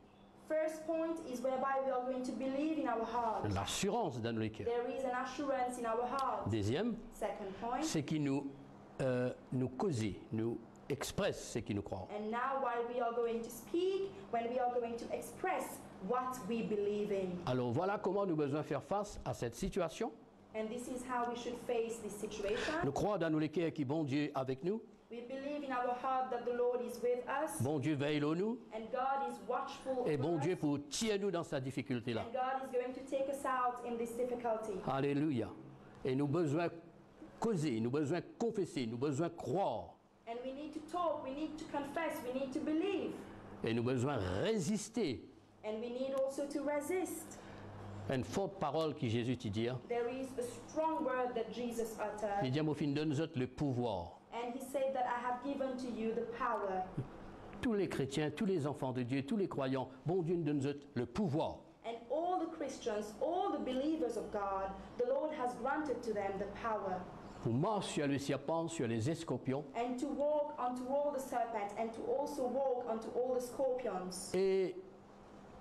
First point is whereby we are going to believe in our heart. L'assurance dans nos cœurs. There is an assurance in our heart. Deuxième, Second point. c'est qui nous cause, nous expresse ce qui nous croit. And now while we are going to speak, when we are going to express what we believe in. Alors voilà comment nous devons faire face à cette situation. And this is how we should face this situation. Nous croire dans nos cœurs qui bon Dieu avec nous. We believe in our heart that the Lord is with us. Bon Dieu veille au nous. And God is watchful Et over bon Dieu us. pour tirer nous dans cette difficulté-là. And God is going to take us out in this difficulty. Alléluia. Et nous besoin causer, nous besoin confesser, nous besoin croire. And we need to talk, we need to confess, we need to believe. Et nous besoin résister. And we need also to resist. Une forte parole que Jésus te dit. There is a strong word that Jesus uttered. Il dit au fin de nous autres le pouvoir. And he said that I have given to you the power. Tous les chrétiens, tous les enfants de Dieu, tous les croyants, bon Dieu nous donne nous autres le pouvoir. And all the Christians, all the believers of God, the Lord has granted to them the power. Pour marcher sur le serpent, sur les escorpions. And to walk onto all the serpents and to also walk onto all the scorpions. Et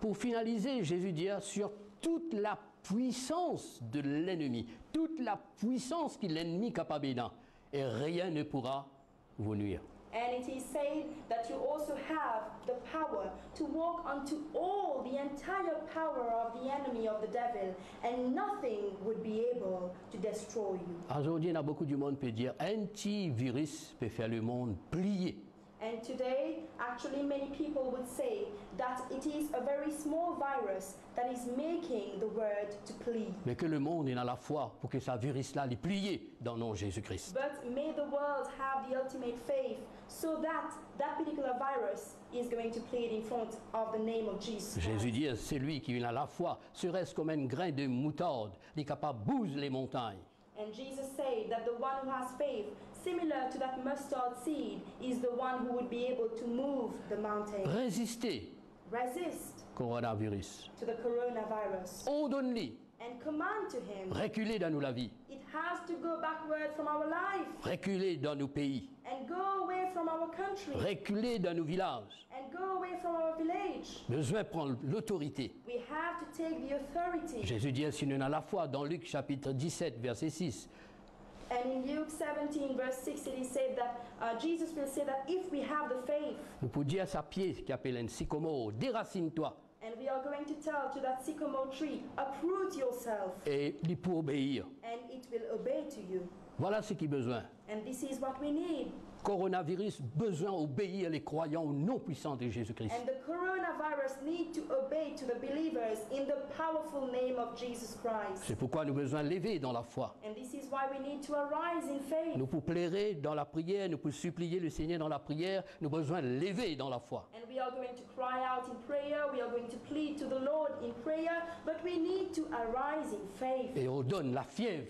pour finaliser, Jésus dit sur toute la puissance de l'ennemi, toute la puissance que l'ennemi est capable d'en, et rien ne pourra vous nuire. And it is said that you also have the power to walk onto all the entire power of the enemy of the devil, and nothing would be able to destroy you. Aujourd'hui, il y a beaucoup de monde qui peut dire un petit virus peut faire le monde plier. And today, actually many people would say that it is a very small virus that is making the world to plie. Mais que le monde ait la foi pour que ce virus-là les plié dans le nom de Jésus-Christ. But may the world have the ultimate faith so that that particular virus is going to play it in front of the name of Jesus Christ. Jésus dit, c'est lui qui a la foi, serait-ce comme un grain de moutarde, il est capable de bouger les montagnes. And Jesus said that the one who has faith, similar to that mustard seed, is the one who would be able to move the mountain. Résister Resist coronavirus. to the coronavirus Ordonne-lui, and command to him. reculer dans la vie, It has to go backward from our life reculer dans nos pays, and go away from our country reculer dans nos villages. and go away from our village. Besoin de prendre l'autorité. We have to take the authority. Jésus dit, si nous avons la foi, dans Luc chapitre 17, verset 6, And in Luke 17 verse 6 it is said that Jesus will say that if we have the faith, nous pouvons dire à sa pied qui appelle un sycomore, déracine-toi and we are going to tell to that sycamore tree, uproot yourself, et il pour obéir. and it will obey to you. Voilà ce qu'il a besoin. And this is what we need. Coronavirus, besoin d'obéir les croyants au nom puissant de Jésus-Christ. And the coronavirus need to obey to the believers in the powerful name of Jesus Christ. C'est pourquoi nous avons besoin de lever dans la foi. And this is why we need to arise in faith. Nous pouvons plairer dans la prière, nous pouvons supplier le Seigneur dans la prière, nous avons besoin de lever dans la foi. And we are going to cry out in prayer, we are going to plead to the Lord in prayer, but we need to arise in faith Et on donne la fièvre,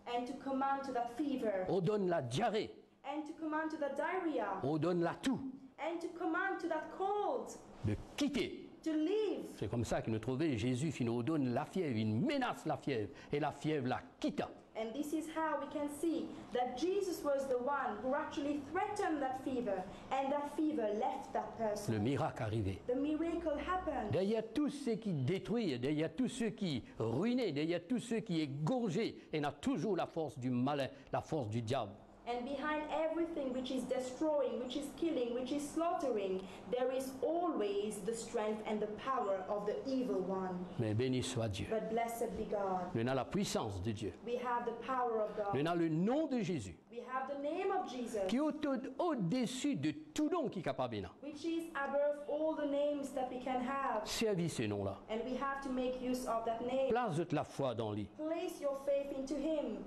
and to command to that fever, on donne la diarrhée, and to command to that diarrhea, on donne la toux, and to command to that cold, de quitter. to leave. C'est comme ça qu'il nous trouvait Jésus, il nous donne la fièvre, il menace la fièvre, et la fièvre la quitta. And this is how we can see that Jesus was the one who actually threatened that fever, and that fever left that person. Le miracle arrivé. The miracle happened. Derrière tous ceux qui détruisent, derrière tous ceux qui ruinent, derrière tous ceux qui égorgent, il y a toujours la force du malin, la force du diable. And behind everything which is destroying, which is killing, which is slaughtering, there is always the strength and the power of the evil one. Mais béni soit Dieu. But blessed be God. Nous avons la puissance de Dieu. We have the power of Nous God. avons le nom de Jésus, We have the name of Jesus, qui est au-dessus de tout nom qui est capable. which is above all the names that we can have. Servis ce nom-là. And we have to make use of that name. Place toute la foi dans lui. Place your faith into Him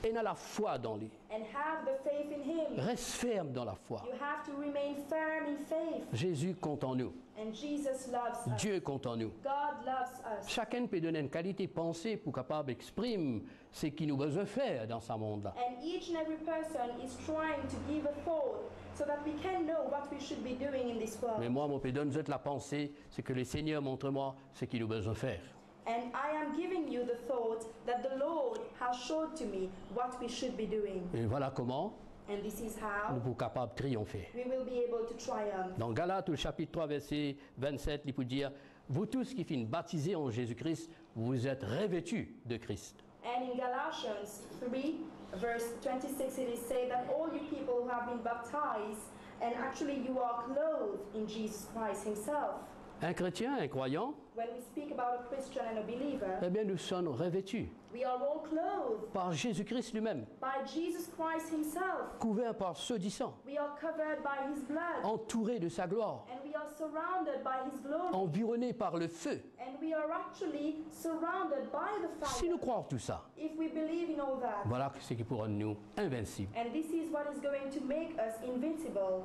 Et dans la foi dans lui. and have the faith in Him. Reste ferme dans la foi. You have to remain firm in faith. Jésus compte en nous. And Jesus loves us. Dieu compte en nous. God loves us. Chacun peut donner une qualité pensée pour capable d'exprimer ce qu'il nous besoin faire dans ce monde-là. And each and every person is trying to give a thought so that we can know what we should be doing in this world. Mais moi, mon peut donner la pensée, c'est que le Seigneur montre-moi ce qu'il nous besoin faire. And I am giving you the thought that the Lord has showed to me what we should be doing. Et voilà comment And this is nous how sommes capables de triompher. we will be able to triumph. Dans Galates, au chapitre 3, verset 27, il peut dire « Vous tous qui finissez baptisés en Jésus-Christ, vous êtes revêtus de Christ. And in Galatians 3, verse 26, it is said that all you people who have been baptized, and actually you are clothed in Jesus Christ Himself. » Un chrétien, un croyant, When we speak about a Christian and a believer, eh bien nous sommes revêtus we are all clothed par Jésus-Christ lui-même, by Jesus Christ Himself. couverts par ceux du sang, We are covered by His blood, entourés de sa gloire, and we are surrounded by His glory, environnés par le feu. and we are actually surrounded by the Si nous fire. croyons tout ça, If we believe in all that, voilà ce qui pourra nous invincibles. and this is what is going to make us invincible,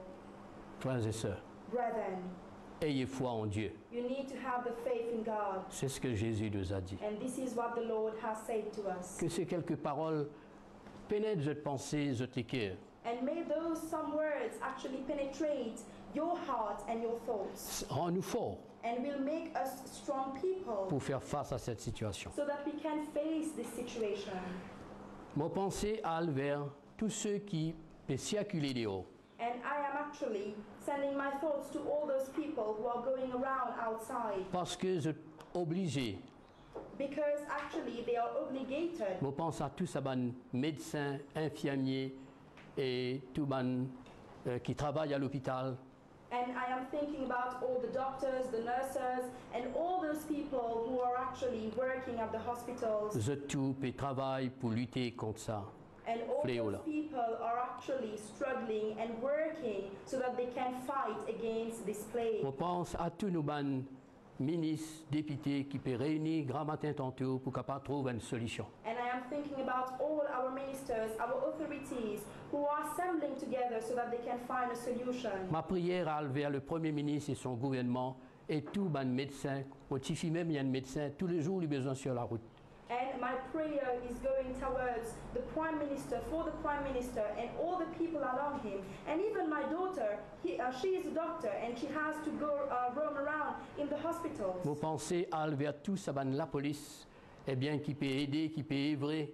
Frères et sœurs, brethren. ayez foi en Dieu. You need to have the faith in God, C'est ce que Jésus nous a dit. and this is what the Lord has said to us. Que ces quelques paroles pénètrent votre pensée, votre cœur. And may those some words actually penetrate your heart and your thoughts, Rends-nous forts and will make us strong people pour faire face à cette situation. so that we can face this situation. Mon pensée alle vers tous ceux qui peuvent circuler dehors. And I am actually sending my thoughts to all those people who are going around outside, Parce que je suis obligé. because actually they are obligated. Je pense à tous ces médecins, infirmiers et tous les qui travaillent à l'hôpital. And I am thinking about all the doctors, the nurses, and all those people who are actually working at the hospitals. Je tout et travaillent pour lutter contre ça. And all Fléau, là. those people are actually struggling and working so that they can fight against this plague. Je pense à tous nos ministres, députés qui peuvent réunir grand matin tantôt pour capable trouver une solution. And I I'm thinking about all our ministers, our authorities who are assembling together so that they can find a solution. Ma prière a vers le Premier ministre et son gouvernement et tous les médecins, même il y a un médecin, tous les jours, il a besoin sur la route. And my prayer is going towards the Prime Minister, for the Prime Minister and all the people along him. And even my daughter, she is a doctor and she has to go roam around in the hospitals. Vos pensées allent vers tous la police, eh bien, qui peut aider, qui peut œuvrer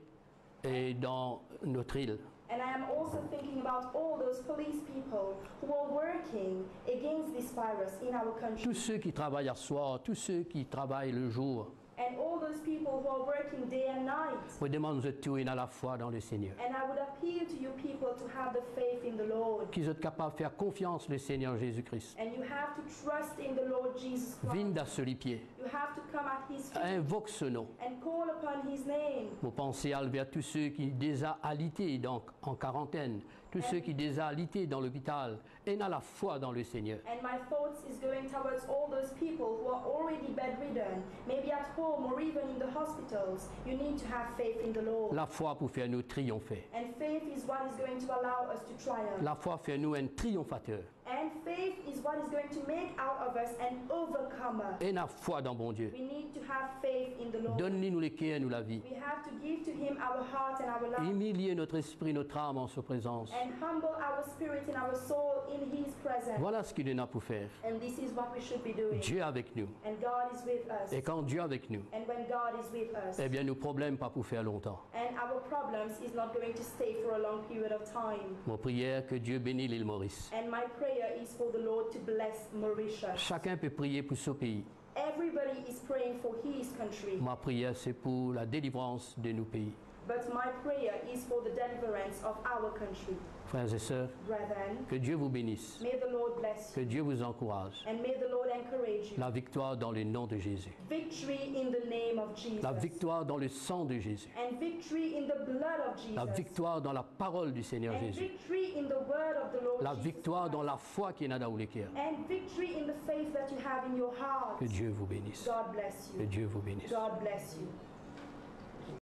dans notre île. And I am also thinking about all those police people who are working against this virus in our country. Tous ceux qui travaillent à soir, tous ceux qui travaillent le jour. And all those people who are working day and night. Je demande de tout et à la foi dans le Seigneur. And I would appeal to you people to have the faith in the Lord. Qu'ils soient capables de faire confiance au Seigneur Jésus-Christ. And you have to trust in the Lord Jesus Christ. Vigne à ce pied. You have to come at his feet. Invoque ce nom. And call upon his name. Vos pensées allent vers tous ceux qui déjà alités donc en quarantaine, tous ceux qui déjà alités dans l'hôpital et à la foi dans le Seigneur. And my thoughts is going towards all those people who are already bedridden, maybe at home or even in the hospitals. You need to have faith in the Lord. La foi pour faire nous triompher. And faith is what is going to allow us to triumph. La foi fait nous un triomphateur. And faith is what is going to make out of us an overcomer. Et la foi dans bon Dieu. We need to have faith in the Lord. Donne-nous les cœurs, nous la vie. We have to give to him our heart and our life. Humilier notre esprit, notre âme en sa présence. And humble our spirit and our soul in his presence. Voilà ce qu'il en a pour faire. And this is what we should be doing. Dieu avec nous. And God is with us. Et quand Dieu est avec nous, And when God is with us. eh bien nos problèmes pas pour faire longtemps. And our problems is not going to stay for a long period of time. Mon prière que Dieu bénisse l'île Maurice. And my prayer is for the Lord to bless Mauritius. Chacun peut prier pour ce pays. Everybody is praying for his country. Ma prière c'est pour la délivrance de nos pays. But my prayer is for the deliverance of our country. Frères et sœurs, Brethren, que Dieu vous bénisse, may the Lord bless que you. Dieu vous encourage. And may the Lord encourage you. La victoire dans le nom de Jésus. Victory in the name of Jesus. La victoire dans le sang de Jésus. And victory in the blood of Jesus. La victoire dans la parole du Seigneur And Jésus. victory in the word of the Lord La Jesus victoire Christ. dans la foi qui est dans le cœur. And victory in the faith that you have in your heart. Que Dieu vous bénisse. God bless Que you. Dieu vous bénisse. God bless you.